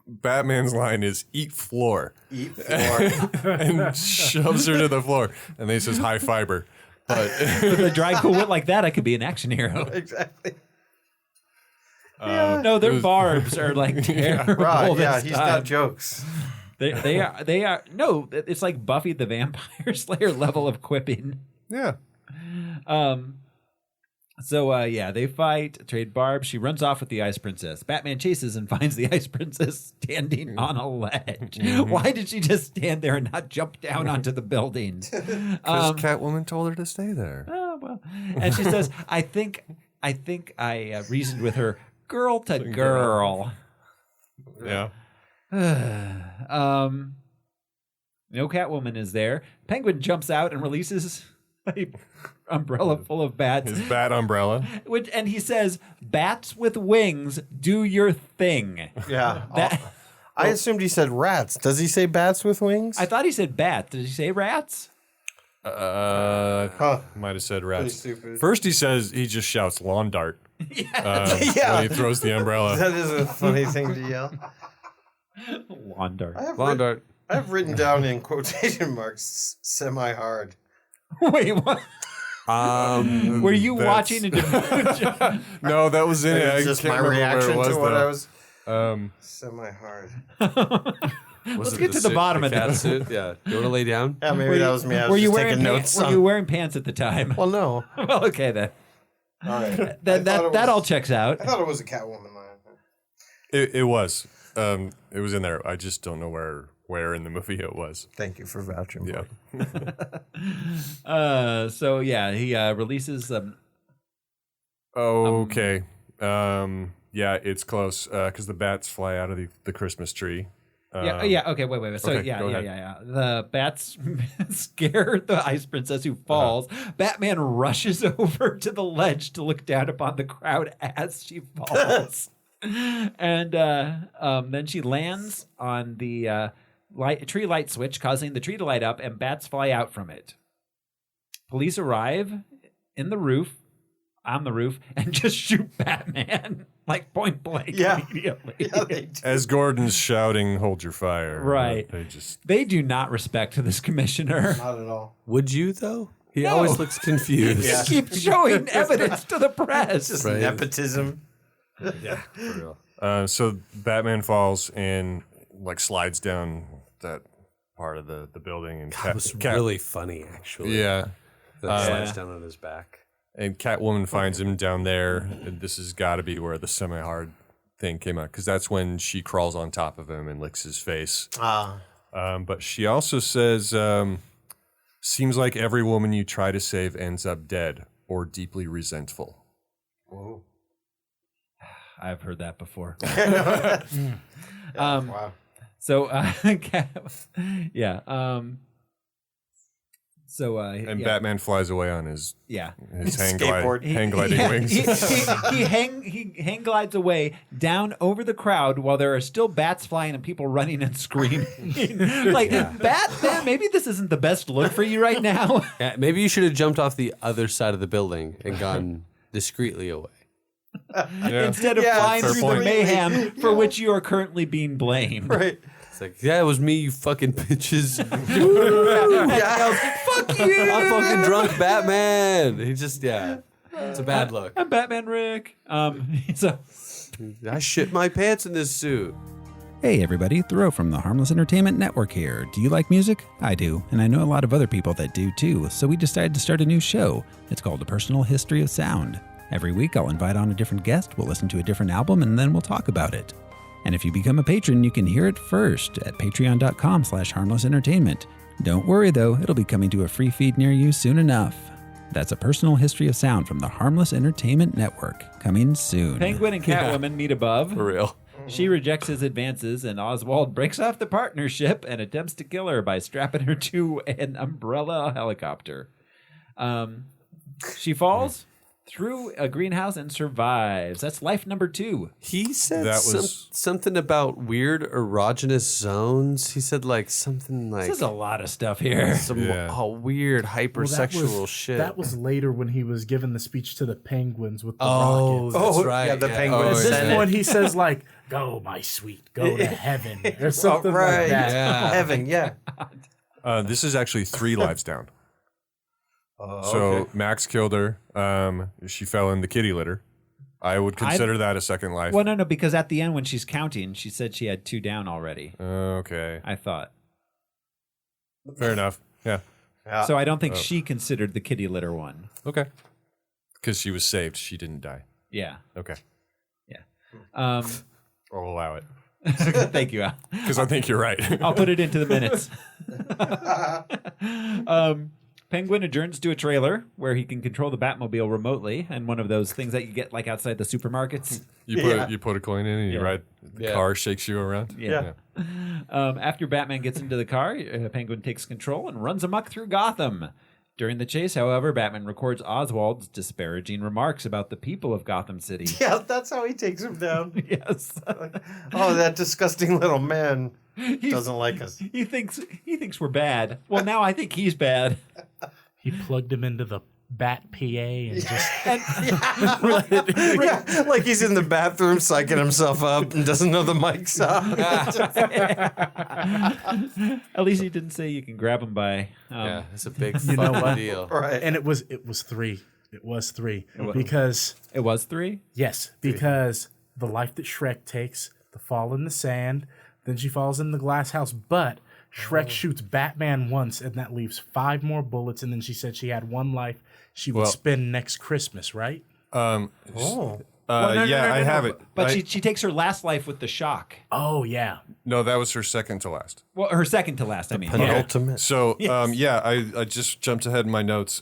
Batman's line is "Eat floor." Eat floor. And shoves her to the floor, and then he says high fiber. But with a dry cool wit like that, I could be an action hero. Exactly. No, their barbs are like terrible. Right, this he's time. got jokes. They are no, it's like Buffy the Vampire Slayer level of quipping. Yeah. So, they fight, trade barbs. She runs off with the Ice Princess. Batman chases and finds the Ice Princess standing on a ledge. Why did she just stand there and not jump down onto the building? Because Catwoman told her to stay there. Oh, well. And she says, I think I reasoned with her girl to girl. Yeah. No Catwoman is there. Penguin jumps out and releases a umbrella full of bats. His bat umbrella. And he says, "Bats with wings, do your thing." Yeah. I assumed he said rats. Does he say bats with wings? I thought he said bat. Did he say rats? Might have said rats. First he just shouts lawn dart. Yeah. When he throws the umbrella. That is a funny thing to yell. Lawn dart. Lawn dart. I have written down in quotation marks semi-hard. Wait, what? Were you watching a different? No, that was in it. It's just my reaction to what I was. Semi-hard. Let's get to the bottom of this. Yeah. You want to lay down? Yeah, maybe that was me. I was just taking notes. Were you wearing pants at the time? Well, no. Well, okay then. All right. That all checks out. I thought it was a Catwoman line. It was. It was in there. I just don't know where in the movie it was. Thank you for vouching. Yeah. He releases. Okay. Yeah, it's close because the bats fly out of the Christmas tree. Okay, wait. So, okay, yeah. The bats scare the Ice Princess who falls. Batman rushes over to the ledge to look down upon the crowd as she falls. And then she lands on the tree light switch, causing the tree to light up, and bats fly out from it. Police arrive on the roof, and just shoot Batman, like point blank immediately. Yeah, they do. As Gordon's shouting, "Hold your fire!" Right. They do not respect this commissioner. Not at all. Would you though? He always looks confused. He keeps showing evidence to the press. Just nepotism. Yeah, for real. So Batman falls and slides down that part of the building, and That was really funny, actually. Yeah, That slides down on his back. And Catwoman finds him down there. And this has got to be where the semi-hard thing came out, because that's when she crawls on top of him and licks his face. But she also says, "Seems like every woman you try to save ends up dead or deeply resentful." Whoa. I've heard that before. Wow. So, Batman flies away on his hang gliding wings. He hang glides away down over the crowd while there are still bats flying and people running and screaming. Batman, maybe this isn't the best look for you right now. Yeah, maybe you should have jumped off the other side of the building and gone discreetly away. Instead of flying through the mayhem for which you are currently being blamed. Right. It's like, yeah, it was me, you fucking bitches. Fuck you! I'm fucking drunk Batman. He just, it's a bad look. I'm Batman Rick. I shit my pants in this suit. Hey everybody, Thoreau from the Harmless Entertainment Network here. Do you like music? I do, and I know a lot of other people that do too, so we decided to start a new show. It's called A Personal History of Sound. Every week I'll invite on a different guest, we'll listen to a different album, and then we'll talk about it. And if you become a patron, you can hear it first at patreon.com/harmlessentertainment. Don't worry though, it'll be coming to a free feed near you soon enough. That's A Personal History of Sound from the Harmless Entertainment Network, coming soon. Penguin and Catwoman meet above. For real. She rejects his advances, and Oswald breaks off the partnership and attempts to kill her by strapping her to an umbrella helicopter. She falls through a greenhouse and survives. That's life number 2. He said something about weird erogenous zones. He said something like... This is a lot of stuff here. Some weird hypersexual shit. That was later when he was giving the speech to the penguins with the rockets. rockets. That's right. Yeah, the penguins. At this point, he says go, my sweet, go to heaven. Or something like that. Yeah. Heaven, yeah. This is actually 3 lives down. So Okay. Max killed her. She fell in the kitty litter. I would consider that a second life. Well, no, because at the end when she's counting, she said she had 2 down already. Okay. I thought. Fair enough. Yeah. So I don't think she considered the kitty litter one. Okay. Because she was saved. She didn't die. Yeah. Okay. Yeah. I'll allow it. Thank you, Al. Because I think you're right. I'll put it into the minutes. Penguin adjourns to a trailer where he can control the Batmobile remotely, and one of those things that you get like outside the supermarkets. You put a coin in and you ride. The car shakes you around. Yeah. After Batman gets into the car, Penguin takes control and runs amok through Gotham. During the chase, however, Batman records Oswald's disparaging remarks about the people of Gotham City. Yeah, that's how he takes him down. Yes. Oh, that disgusting little man doesn't like us. He thinks we're bad. Well, now I think he's bad. He plugged him into the Bat PA and just like he's in the bathroom psyching himself up and doesn't know the mic's on. At least he didn't say you can grab him by. Yeah, it's a big You know what? deal. Right. and it was 3. It was 3 because It was 3? yes, because the life that Shrek takes, the fall in the sand, then she falls in the glass house, but Shrek shoots Batman once, and that leaves 5 more bullets. And then she said she had 1 life she would spend next Christmas, right? No, I have it. But she takes her last life with the shock. Oh yeah. No, that was her second to last. Well, her second to last, I mean. Penultimate. So, I just jumped ahead in my notes.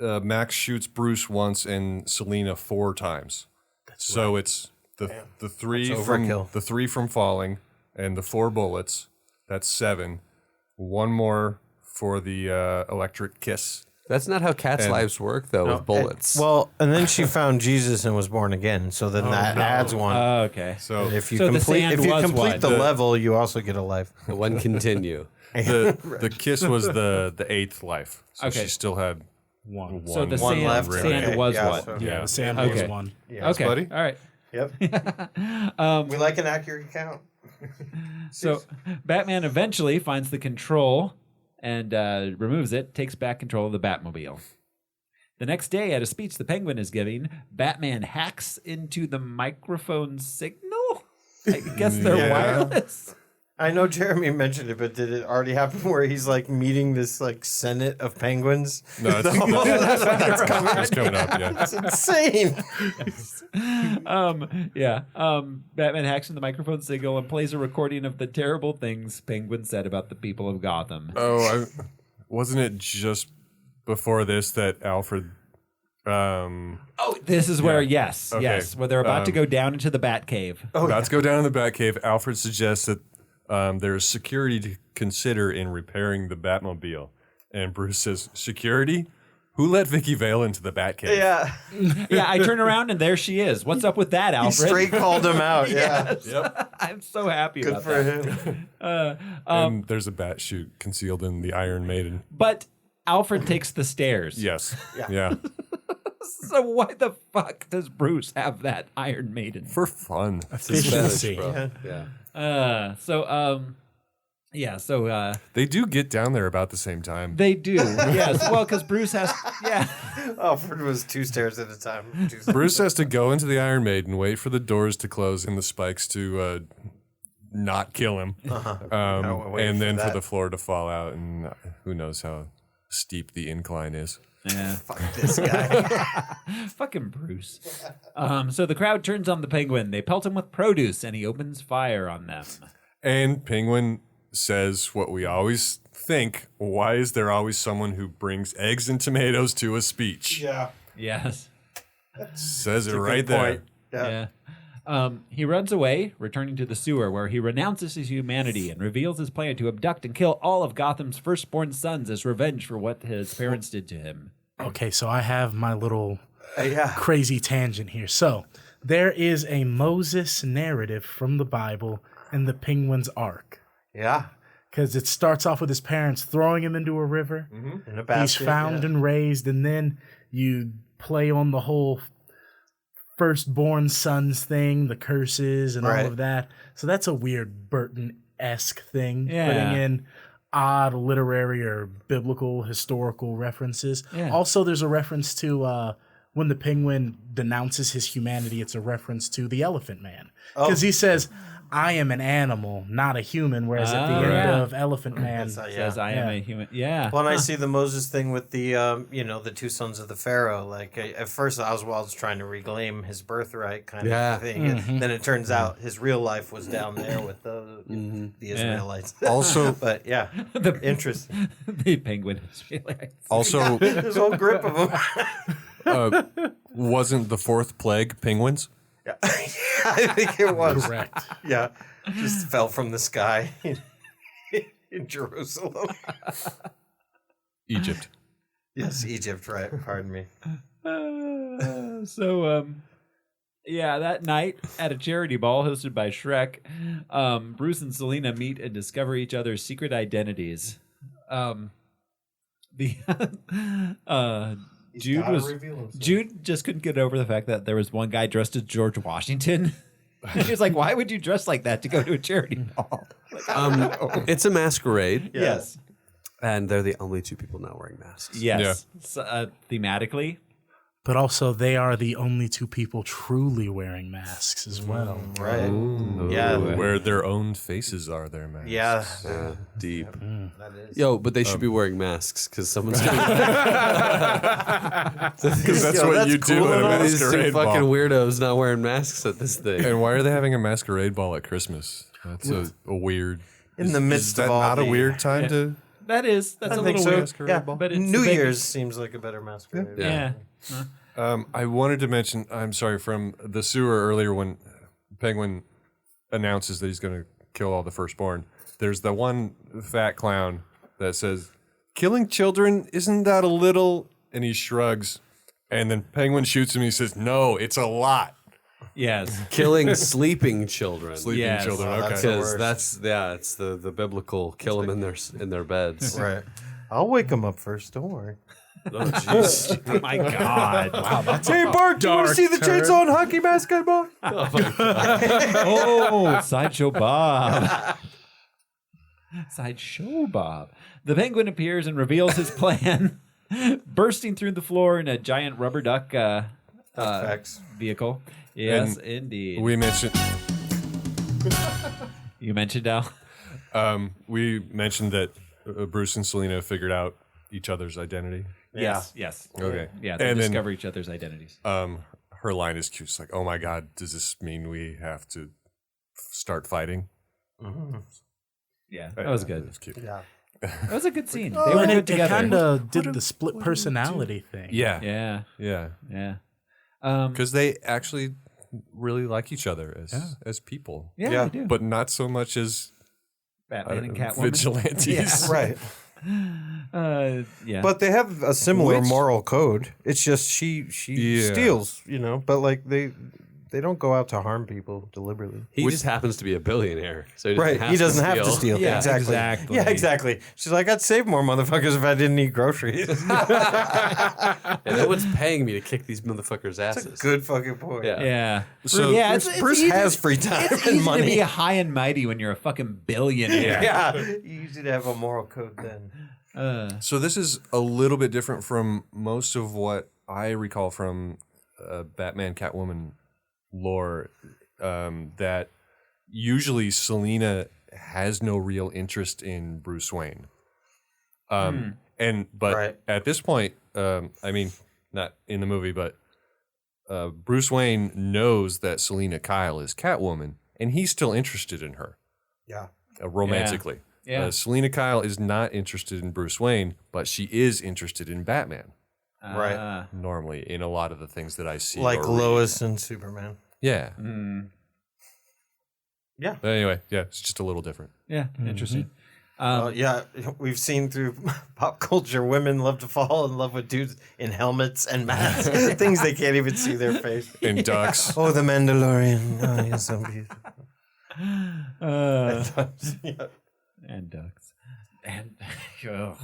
Max shoots Bruce once and Selina 4 times. It's the 3 from the 3 from falling and the 4 bullets. That's 7. 1 more for the electric kiss. That's not how cats' lives work, though, with bullets. And then she found Jesus and was born again. So then that adds 1. Oh, okay. So if you So the complete sand was the what? level, you also get a life. The one continue. the kiss was the 8th life. So Okay. she still had 1. So the One sand, left. sand Okay, was yeah, what? so- Yeah, the sand Okay. was 1. Okay, buddy. all right. Yep. We like an accurate count. So Batman eventually finds the control and removes it, takes back control of the Batmobile. The next day, at a speech the Penguin is giving, Batman hacks into the microphone signal? I guess they're wireless. I know Jeremy mentioned it, but did it already happen where he's like meeting this like Senate of penguins? No, it's coming up. Yeah. It's insane. Batman hacks in the microphone signal and plays a recording of the terrible things Penguin said about the people of Gotham. Wasn't it just before this that Alfred? This is where, yes, Okay. where they're about to go down into the Batcave. About to go down in the Batcave. Alfred suggests that there's security to consider in repairing the Batmobile, and Bruce says, "Security? Who let Vicky Vale into the Batcave?" Yeah. Yeah, I turn around and there she is. What's up with that, He Alfred? straight called him out. Yeah. Yes. Yep. I'm so happy Good about for that. him. And there's a bat chute concealed in the Iron Maiden. But Alfred takes the stairs. Yes. Yeah. So why the fuck does Bruce have that Iron Maiden? For fun. Efficiency. They do get down there about the same time. They do. Yes. Well, because Bruce has. Yeah. Alfred was 2 stairs at a time. Bruce has to go into the Iron Maiden, wait for the doors to close and the spikes to not kill him, and then for the floor to fall out, and who knows how steep the incline is. Yeah. Fuck this guy. Fucking Bruce. So the crowd turns on the Penguin. They pelt him with produce, and he opens fire on them. And Penguin says what we always think: why is there always someone who brings eggs and tomatoes to a speech? Yeah. Yes. Says it right there. Yeah. He runs away, returning to the sewer, where he renounces his humanity and reveals his plan to abduct and kill all of Gotham's firstborn sons as revenge for what his parents did to him. Okay, so I have my little crazy tangent here. So there is a Moses narrative from the Bible in the Penguin's arc. Yeah. Because it starts off with his parents throwing him into a river. Mm-hmm. In a basket, he's found and raised, and then you play on the whole firstborn sons thing, the curses and all of that. So that's a weird Burton-esque thing, putting in odd literary or biblical historical references. Yeah. Also, there's a reference to when the Penguin denounces his humanity, it's a reference to the Elephant Man. Because he says, I am an animal, not a human. Whereas at the end of Elephant Man, says I am a human. Yeah. Well, and I see the Moses thing with the, the two sons of the Pharaoh. Like at first, Oswald's trying to reclaim his birthright, kind of thing. And then it turns out his real life was down there with the Israelites. Also, but interesting. The penguin Israelites. Also, this whole grip of them. Wasn't the fourth plague penguins? Yeah, I think it was. Correct. Yeah, just fell from the sky in Jerusalem. Egypt. Yes, Egypt. Right. Pardon me. That night at a charity ball hosted by Shrek, Bruce and Selena meet and discover each other's secret identities. Jude just couldn't get over the fact that there was one guy dressed as George Washington. He was like, "Why would you dress like that to go to a charity ball?" It's a masquerade. Yes, and they're the only two people not wearing masks. Yes, so, thematically. But also, they are the only two people truly wearing masks as well. Right. Ooh. Yeah. Where their own faces are their masks. Yeah. Deep. That is. Yo, but they should be wearing masks because someone's going Because that's what you do at a These two masquerade ball. fucking weirdos not wearing masks at this thing. And why are they having a masquerade ball at Christmas? That's a weird... In the midst is that of all not a the- weird time to... That's I a think little so. weird. Yeah, but it's New the big- Year's seems like a better masquerade. Yeah. I wanted to mention, I'm sorry, from the sewer earlier when Penguin announces that he's going to kill all the firstborn, there's the one fat clown that says, "Killing children, isn't that a little?" And he shrugs. And then Penguin shoots him. He says, "No, it's a lot." Yes. Killing sleeping children. Sleeping children, okay. Because it's the biblical kill them in their beds. Right. I'll wake them up first. Don't worry. Oh, jeez. Oh my God. Wow, that's Hey, Bart, do you want to see the chainsaw and hockey basketball? Oh, Sideshow Bob. Sideshow Bob. The penguin appears and reveals his plan, bursting through the floor in a giant rubber duck vehicle. Yes, And indeed. We mentioned... You mentioned, Al? We mentioned that Bruce and Selena figured out each other's identity. Yes. Okay. Yeah, they And then, discover each other's identities. her line is cute. It's like, "Oh my God, does this mean we have to start fighting?" Mm-hmm. Yeah, that was good. That was cute. Yeah. That was a good scene. They Well, were and good it together. kind of did the split personality thing. Yeah. Yeah. Because they actually really like each other as people. Yeah, they do. But not so much as Batman and Catwoman. vigilantes. Yeah. Right. Yeah. But they have a similar Which- moral code. It's just she Yeah. steals, but like they don't go out to harm people deliberately. He just happens to be a billionaire. So He doesn't have to steal. Yeah, exactly. exactly. Yeah, exactly. She's like, I'd save more motherfuckers if I didn't eat groceries. Yeah, no one's paying me to kick these motherfuckers' asses. Good fucking point. Yeah. Yeah. So yeah, Bruce has free time it's and easy money. to be high and mighty when you're a fucking billionaire. Yeah. Easy to have a moral code then. So this is a little bit different from most of what I recall from Batman Catwoman lore, that usually Selena has no real interest in Bruce Wayne. But Right. at this point, I mean, not in the movie, but Bruce Wayne knows that Selena Kyle is Catwoman, and he's still interested in her Yeah. romantically. Yeah. Selena Kyle is not interested in Bruce Wayne, but she is interested in Batman. Right. Normally, in a lot of the things that I see, Like or read. Lois and Superman. Yeah. Yeah. But anyway, yeah, it's just a little different. Yeah. Interesting. Yeah, we've seen through pop culture, women love to fall in love with dudes in helmets and masks, things they can't even see their face. And ducks. Oh, the Mandalorian. Oh, he's so beautiful. And ducks. And ugh.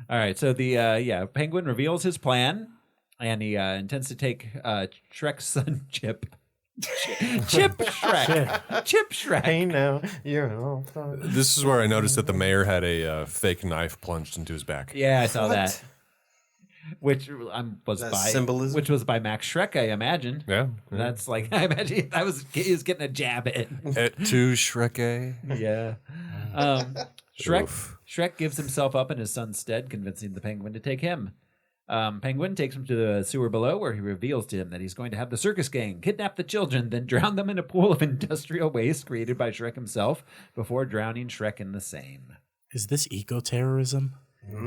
All right, so the Penguin reveals his plan, and he intends to take Shrek's son Chip. Chip Shrek. Chip Shrek. Hey now, you're an old dog. This is where I noticed that the mayor had a fake knife plunged into his back. Yeah, I saw that. which was That's by symbolism. which was by Max Schreck, I imagine. Yeah. That's like I imagine he was getting a jab in. Et tu, Shrek? Yeah. Shrek gives himself up in his son's stead, convincing the Penguin to take him. Penguin takes him to the sewer below, where he reveals to him that he's going to have the circus gang kidnap the children, then drown them in a pool of industrial waste created by Shrek himself, before drowning Shrek in the same. Is this eco-terrorism?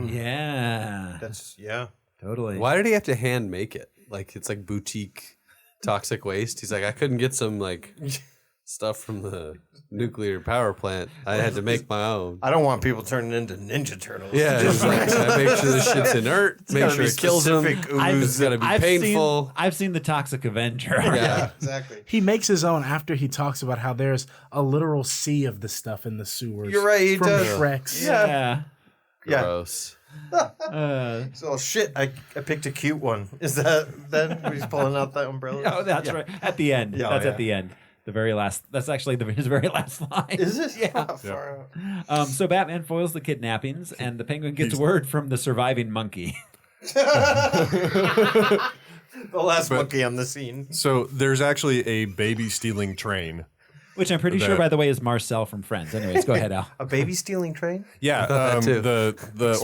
Yeah. That's Totally. Why did he have to hand make it? Like it's like boutique toxic waste. He's like, I couldn't get some like stuff from the nuclear power plant. I had to make my own. I don't want people turning into Ninja Turtles. Yeah, it's like, I make sure this shit's inert. Make sure it kills them. It's gotta be painful. I've seen the Toxic Avenger. Yeah, exactly. He makes his own after he talks about how there's a literal sea of the stuff in the sewers. You're right, he from does. Shrek's. Yeah. Gross. So shit, I picked a cute one. Is that then he's pulling out that umbrella? Oh, that's right. At the end. That's at the end. The very last. That's actually his very last line. Is it? Yeah. Far out. So Batman foils the kidnappings, and the Penguin gets word from the surviving monkey. The last monkey on the scene. So there's actually a baby stealing train. Which I'm pretty sure, by the way, is Marcel from Friends. Anyways, go ahead, Al. A baby stealing train? Yeah, that too. the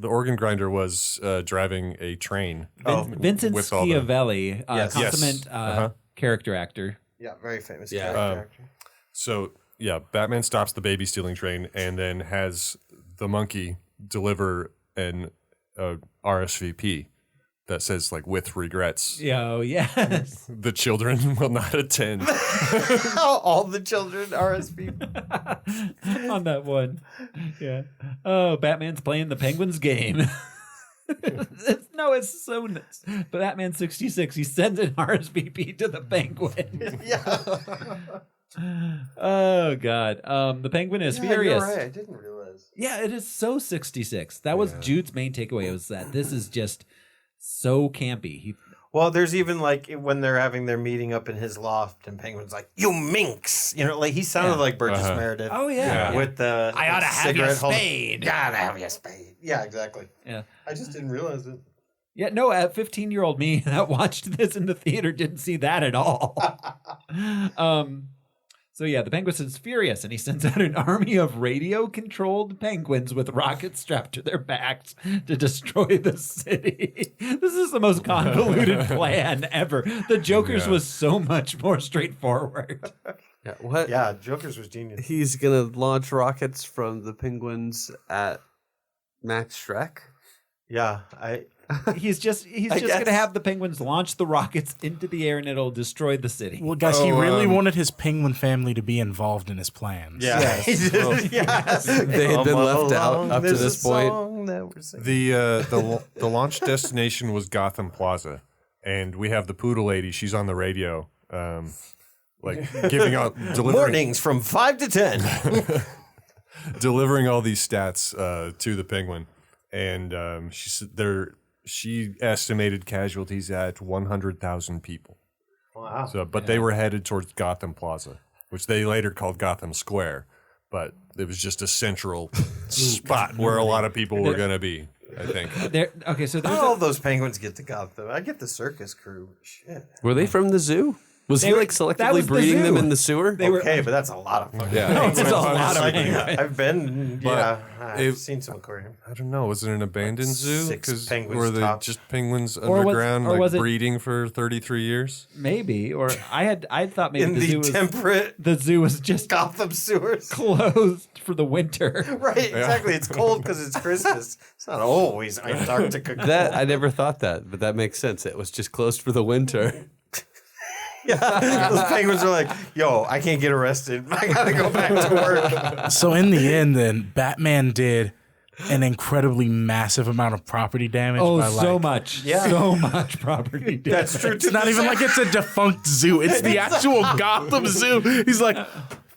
organ grinder was driving a train. Vincent with all the- Schiavelli, consummate Yes. character actor. Yeah, very famous Yeah. character. So yeah, Batman stops the baby stealing train and then has the monkey deliver an RSVP that says like with regrets. Oh yes. The children will not attend. All the children RSVP on that one. Yeah. Oh, Batman's playing the Penguins game. It's so nuts. But Batman 66, he sends an RSVP to the Penguin. Oh God. The Penguin is furious. You're right. I didn't realize. Yeah, it is so 66. That was Jude's main takeaway, was that this is just so campy. Well, there's even like when they're having their meeting up in his loft, and Penguin's like, "You minx," like he sounded like Burgess Meredith. Oh yeah, with the I ought to have your spade. Gotta have your spade. Yeah, exactly. Yeah, I just didn't realize it. Yeah, no, 15-year-old me that watched this in the theater didn't see that at all. So yeah, the Penguin is furious, and he sends out an army of radio-controlled penguins with rockets strapped to their backs to destroy the city. This is the most convoluted plan ever. The Joker's was so much more straightforward. Yeah, what? Yeah, Joker's was genius. He's gonna launch rockets from the penguins at Max Schreck. Yeah, He's just gonna have the penguins launch the rockets into the air, and it'll destroy the city. Well, guys, he really wanted his penguin family to be involved in his plans. Yeah, yes. They had been left out up to this point. The launch destination was Gotham Plaza, and we have the poodle lady. She's on the radio, giving out mornings from 5 to 10, delivering all these stats to the Penguin, and she estimated casualties at 100,000 people. Wow! So, but they were headed towards Gotham Plaza, which they later called Gotham Square, but it was just a central spot where a lot of people were going to be. I think. So how all those penguins get to Gotham? I get the circus crew. Shit. Were they from the zoo? Was he selectively breeding them in the sewer? But that's a lot of fun. Yeah, it's a lot of I've been. I've seen some aquarium. I don't know. Was it an abandoned zoo? 6 penguins. Were they just penguins underground, breeding for 33 years? Maybe, or I thought maybe in the zoo was just Gotham sewers closed for the winter. Right, exactly. It's cold because it's Christmas. It's not always Antarctica. That I never thought that, but that makes sense. It was just closed for the winter. Yeah, those penguins are like, yo, I can't get arrested. I gotta go back to work. So in the end, then Batman did an incredibly massive amount of property damage. Oh, by so much. Yeah. So much property damage. That's true. It's not even like it's a defunct zoo. It's the actual Gotham Zoo. He's like,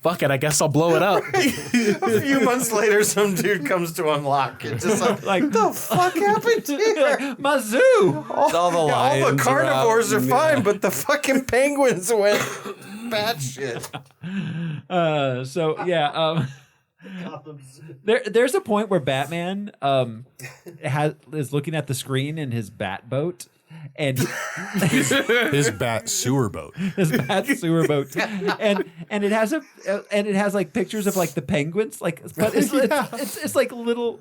fuck it, I guess I'll blow it up. A few months later, some dude comes to unlock it. Just like the fuck happened here? My zoo. All the carnivores are fine, but the fucking penguins went batshit. There's a point where Batman is looking at the screen in his bat boat, and his bat sewer boat, and it has like pictures of like the penguins, like, but it's like a little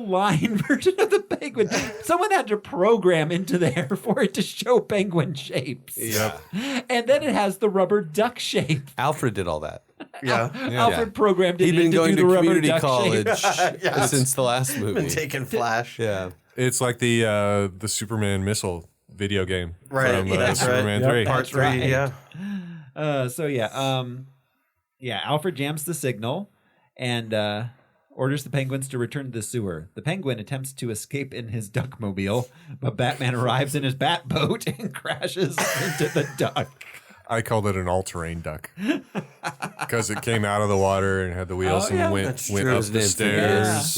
line version of the penguin. Someone had to program into there for it to show penguin shapes. Yeah, and then it has the rubber duck shape. Alfred did all that. Yeah. Alfred programmed it. He'd been going to community college since the last movie. Been taking Flash. Yeah, it's like the Superman missile video game, right? From That's Superman right. 3. Part 3. Right. Yeah. So Alfred jams the signal and orders the penguins to return to the sewer. The penguin attempts to escape in his duckmobile, but Batman arrives in his bat boat and crashes into the duck. I called it an all-terrain duck because it came out of the water and had the wheels and went up the stairs.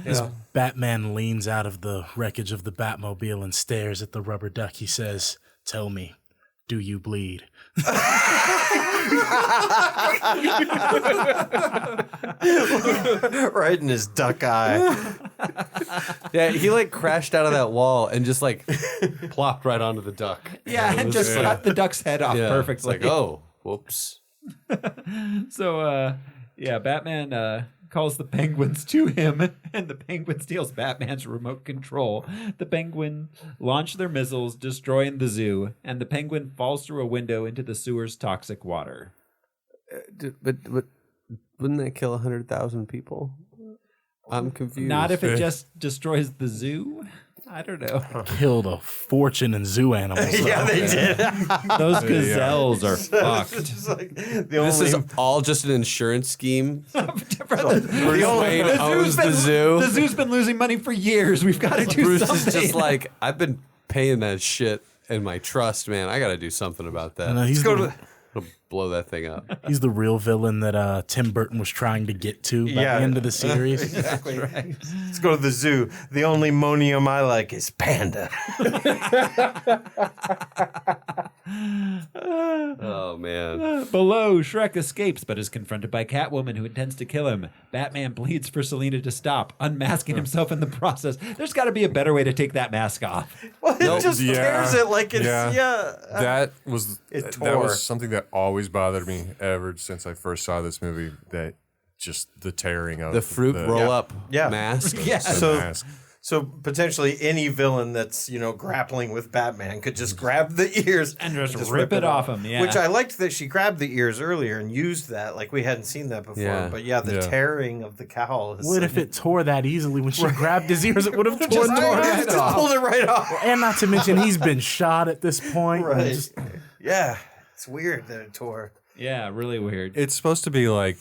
As Batman leans out of the wreckage of the Batmobile and stares at the rubber duck, he says, "Tell me, do you bleed?" Right in his duck eye. Yeah, he like crashed out of that wall and just like plopped right onto the duck. Yeah, and just cut the duck's head off perfectly. It's like, oh, whoops. So, Batman calls the penguins to him, and the penguin steals Batman's remote control. The penguin launch their missiles, destroying the zoo, and the penguin falls through a window into the sewer's toxic water. But wouldn't that kill 100,000 people? I'm confused. Not if it just destroys the zoo. I don't know. Killed a fortune in zoo animals. Yeah, they did. Those gazelles are fucked. This is all just an insurance scheme. Bruce Wayne owns the zoo. The zoo's been losing money for years. We've got to do Bruce something. is just like, I've been paying that shit in my trust, man. I got to do something about that. He's blow that thing up. He's the real villain that Tim Burton was trying to get to by the end of the series. Exactly. Right. Let's go to the zoo. The only monium I like is panda. Oh, man. Below, Shrek escapes but is confronted by Catwoman, who intends to kill him. Batman pleads for Selina to stop, unmasking himself in the process. There's got to be a better way to take that mask off. Well, it just tears it like it's, That was something that always bothered me ever since I first saw this movie, that just the tearing of the fruit roll-up mask. Yeah. So potentially any villain that's, grappling with Batman could just grab the ears and just rip it off him. Yeah. Which I liked that she grabbed the ears earlier and used that. Like we hadn't seen that before. Yeah. But the tearing of the cowl. What if it tore that easily? When she grabbed his ears, it would have just pulled it right off. And not to mention, he's been shot at this point. Right. Yeah. It's weird that it tore. Yeah, really weird. It's supposed to be like,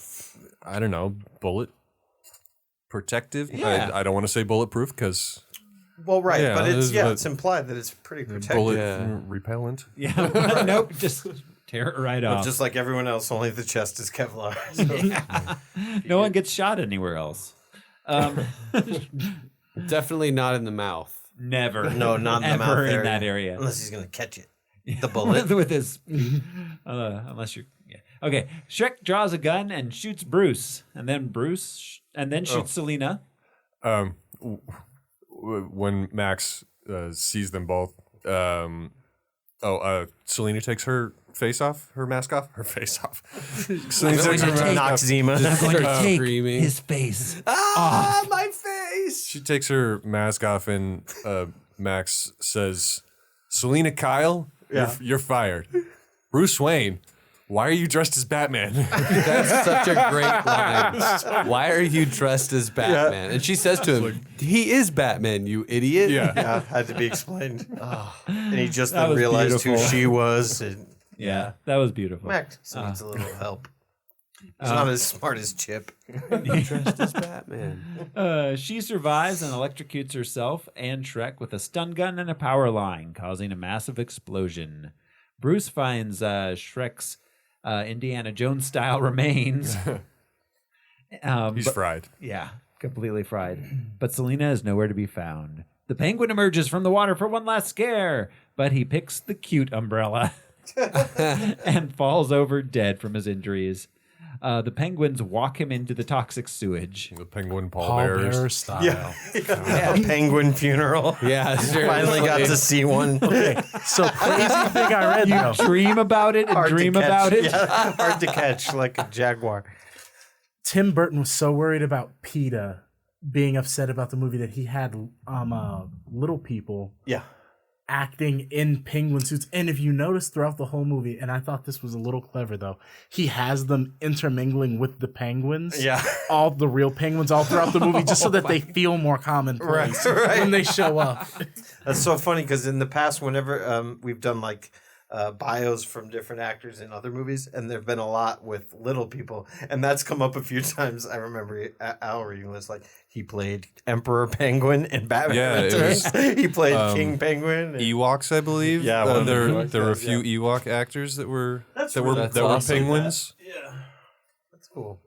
I don't know, bullet protective. Yeah. I don't want to say bulletproof because... Well, right, but it's implied that it's pretty protective. Bullet repellent. Yeah, nope, just tear it right off. Just like everyone else, only the chest is Kevlar. So. Yeah. No one gets shot anywhere else. Definitely not in the mouth. Never. No, not in the mouth area. In that area. Unless he's going to catch it. The bullet. With his... unless you're... Yeah. Okay, Shrek draws a gun and shoots Bruce, and then shoots Selina. When Max sees them both, Selina takes her face off, her mask off, her face off. Selina takes her Noxzema. I'm going to take his face off. My face! She takes her mask off, and Max says, "Selina Kyle, you're fired. Bruce Wayne, why are you dressed as Batman?" That's such a great line. Why are you dressed as Batman? And she says to him, he is Batman, you idiot. Yeah, had to be explained. And he just then realized who she was. And, that was beautiful. Max needs a little help. He's not as smart as Chip. Dressed as Batman. She survives and electrocutes herself and Shrek with a stun gun and a power line, causing a massive explosion. Bruce finds Shrek's Indiana Jones style remains. He's fried. Yeah, completely fried. But Selina is nowhere to be found. The penguin emerges from the water for one last scare, but he picks the cute umbrella and falls over dead from his injuries. The penguins walk him into the toxic sewage. The penguin Paul pallbearers. Bearer style. Yeah. A penguin funeral. Yeah, Finally got to see one. Okay, so crazy thing I read though. Dream about it and Hard to dream catch. about it. Yeah, hard to catch like a jaguar. Tim Burton was so worried about PETA being upset about the movie that he had little people Yeah. acting in penguin suits. And if you notice throughout the whole movie, and I thought this was a little clever though, he has them intermingling with the penguins. Yeah. All the real penguins all throughout the movie, just so that they feel more commonplace Right. when they show up. That's so funny because in the past, whenever we've done like bios from different actors in other movies, and there've been a lot with little people, and that's come up a few times. I remember Al reading this, like he played Emperor Penguin in Batman Yeah, it Returns. was, He played King Penguin. And, Ewoks, I believe. Yeah, one of the there Ewoks were a guys, few Ewok actors that were That's were awesome. penguins. yeah, that's cool.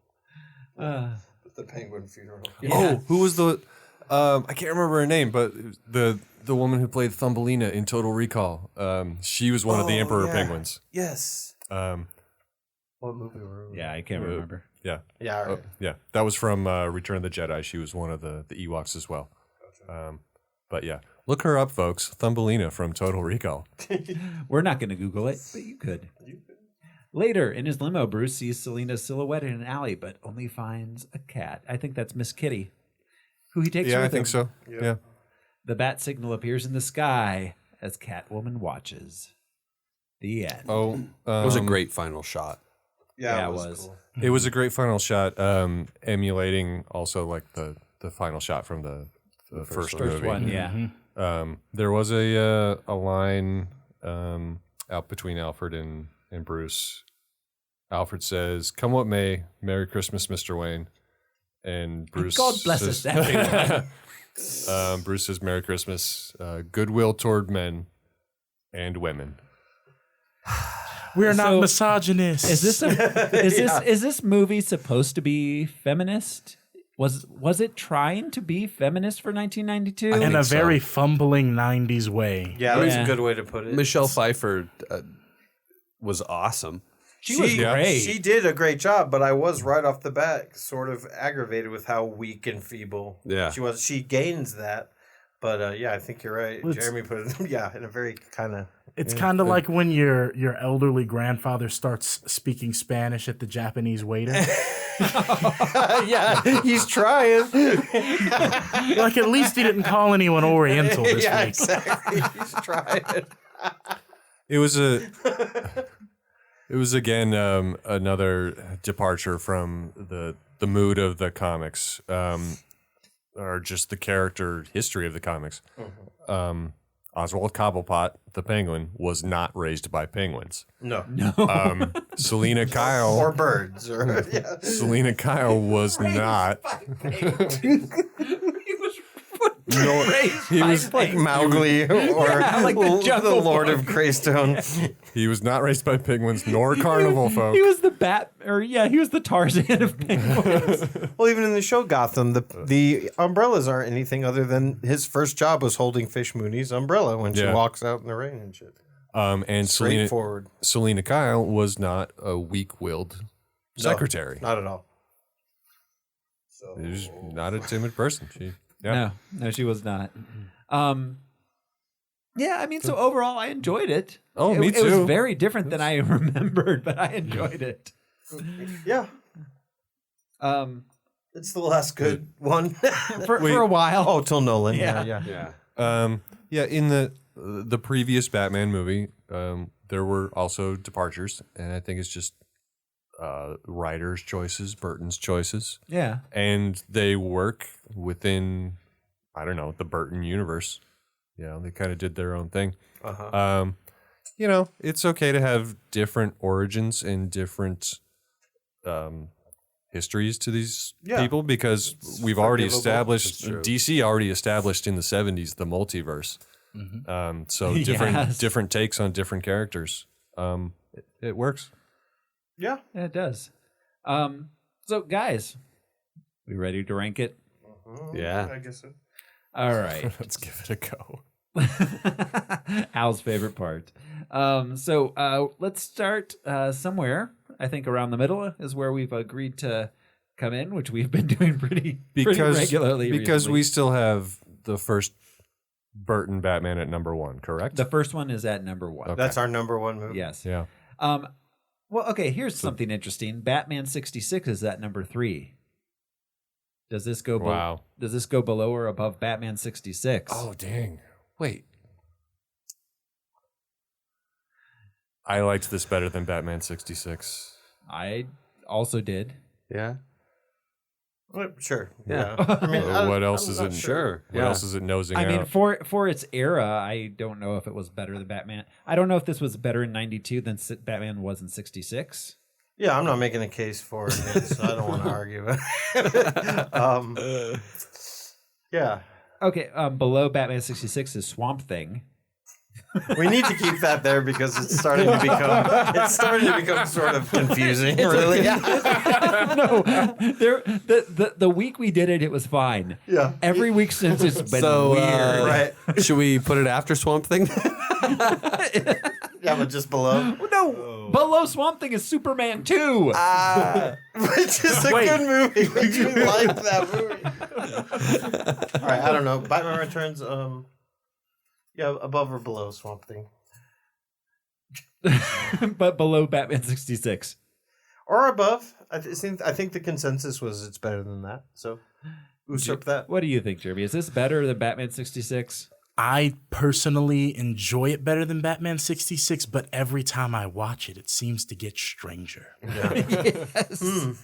With the penguin funeral. Oh, who was the? I can't remember her name, but the woman who played Thumbelina in Total Recall. She was one of the Emperor Penguins. Yes. What movie were we? Yeah, I can't remember. Yeah, Yeah. Right. yeah. That was from Return of the Jedi. She was one of the Ewoks as well. But yeah, look her up, folks. Thumbelina from Total Recall. We're not going to Google it, but you could. Later, in his limo, Bruce sees Selina's silhouette in an alley, but only finds a cat. I think that's Miss Kitty, who he takes Yeah, with I think him. so. Yeah. The bat signal appears in the sky as Catwoman watches. The end. Oh, It was a great final shot. Yeah, Yeah, it it was. was. Cool. It was a great final shot, emulating also like the final shot from the first movie. one, yeah. There was a line out between Alfred and Bruce. Alfred says, "Come what may, Merry Christmas, Mr. Wayne." And Bruce God bless says, us, everyone. Bruce says, "Merry Christmas, goodwill toward men and women." We're not So, misogynists. Is this movie supposed to be feminist? Was it trying to be feminist for 1992? in a so. very fumbling 90s way. Yeah, that's Yeah. a good way to put it. Michelle Pfeiffer was awesome. She was great. She did a great job, but I was right off the bat sort of aggravated with how weak and feeble she was. She gains that, but yeah, I think you're right. Well, Jeremy put it, in a very kind of. It's kind of like when your elderly grandfather starts speaking Spanish at the Japanese waiter. Yeah, he's trying. Like, at least he didn't call anyone Oriental this Yeah, week. exactly. He's trying. It was again another departure from the mood of the comics, or just the character history of the comics. Oswald Cobblepot, the penguin, was not raised by penguins. No. Selena Kyle Or birds. Or, yeah. Selena Kyle was not. He was like Mowgli or like the Jungle Lord Book. of Greystone. He was not raised by penguins nor carnival folk. He was the he was the Tarzan of penguins. Well, even in the show Gotham, the umbrellas aren't anything other than his first job was holding Fish Mooney's umbrella when she Yeah. walks out in the rain and shit. And Straightforward. Selena Kyle was not a weak-willed secretary. Not at all. She was not a timid person. No, she was not. Yeah, I mean, so overall, I enjoyed it. Oh, me It too. was very different than I remembered, but I enjoyed it. Yeah. It's the last good one. For a while. Oh, till Nolan. Yeah. Yeah. In the previous Batman movie, there were also departures, and I think it's just writers' choices, Burton's choices. Yeah. And they work within, I don't know, the Burton universe. They kind of did their own thing. It's okay to have different origins and different histories to these people because we've already established, DC already established in the 70s the multiverse. So different takes on different characters. It works. Yeah, it does. So, guys, we ready to rank it? Yeah. I guess so. All right. Let's give it a go. Al's favorite part. So let's start somewhere. I think around the middle is where we've agreed to come in, which we've been doing pretty regularly. Because recently. we still have the first Burton Batman at number 1, correct? The first one is at number 1. Okay. That's our number 1 movie. Yes. Yeah. Well, okay, here's something interesting. Batman 66 is at number 3. Does this go Does this go below or above Batman 66? Oh, dang. Wait. I liked this better than Batman 66. I also did. Yeah. Well, sure. Yeah. I mean, What else is it? Sure. What else is it nosing I out? mean, for its era, I don't know if it was better than Batman. I don't know if this was better in 92 than Batman was in 66. Yeah, I'm not making a case for it, so I don't want to argue. Yeah. Okay, below Batman 66 is Swamp Thing. We need to keep that there because it's starting to become sort of confusing. Really? No, the week we did it, it was fine. Yeah. Every week since it's been weird. Right. Should we put it after Swamp Thing? Yeah, but just below. No, below Swamp Thing is Superman 2. Which is a good movie. Which we like that movie. All right, I don't know. Batman Returns. Yeah, above or below Swamp Thing. But below Batman 66. Or above. I think the consensus was it's better than that. So usurp that. What do you think, Jeremy? Is this better than Batman 66? I personally enjoy it better than Batman 66, but every time I watch it, it seems to get stranger. Yeah. Yes.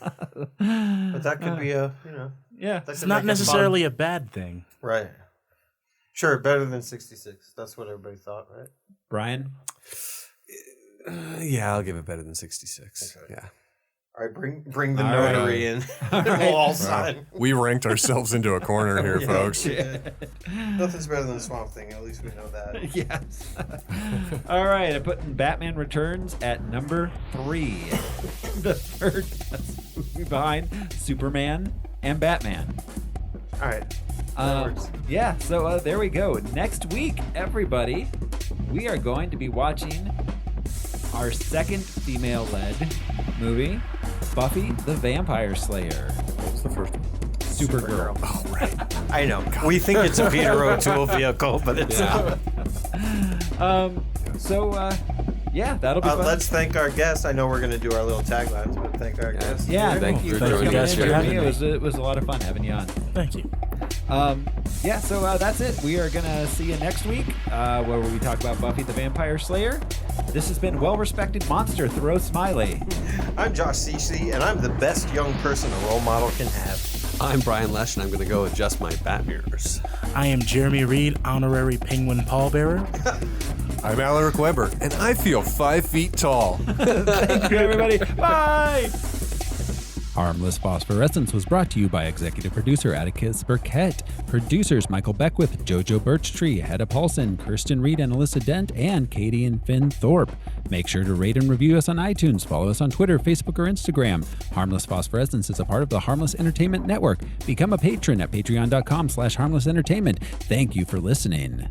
But that could be Yeah. It's not necessarily a bad thing. Right. Sure, better than 66. That's what everybody thought, right? Brian? Yeah, I'll give it better than 66. Okay. Yeah. All right, bring the notary in. We'll all sign. We ranked ourselves into a corner here, folks. Yeah. Nothing's better than Swamp Thing. At least we know that. Yes. All right, I'm putting Batman Returns at number 3. The third movie behind Superman and Batman. All right. Yeah, so there we go. Next week, everybody, we are going to be watching our second female-led movie, Buffy the Vampire Slayer. What was the first one? Supergirl. Oh, right. I know. We think it's a Peter O'Toole vehicle, but it's not. Yeah, that'll be fun. Let's thank our guests. I know we're going to do our little taglines, but thank our guests. Yeah, thank you for coming in, Jeremy. having me. It was a lot of fun having you on. Thank you. Yeah, so that's it. We are going to see you next week where we talk about Buffy the Vampire Slayer. This has been Well-Respected Monster, Thoreau Smiley. I'm Josh Cece, and I'm the best young person a role model can have. I'm Brian Lesh, and I'm going to go adjust my bat mirrors. I am Jeremy Reed, honorary penguin pallbearer. I'm Alaric Weber, and I feel 5 feet tall. Thank you, everybody. Bye! Harmless Phosphorescence was brought to you by executive producer Atticus Burkett, producers Michael Beckwith, Jojo Birchtree, Hedda Paulson, Kirsten Reed and Alyssa Dent, and Katie and Finn Thorpe. Make sure to rate and review us on iTunes. Follow us on Twitter, Facebook, or Instagram. Harmless Phosphorescence is a part of the Harmless Entertainment Network. Become a patron at patreon.com/harmlessentertainment. Thank you for listening.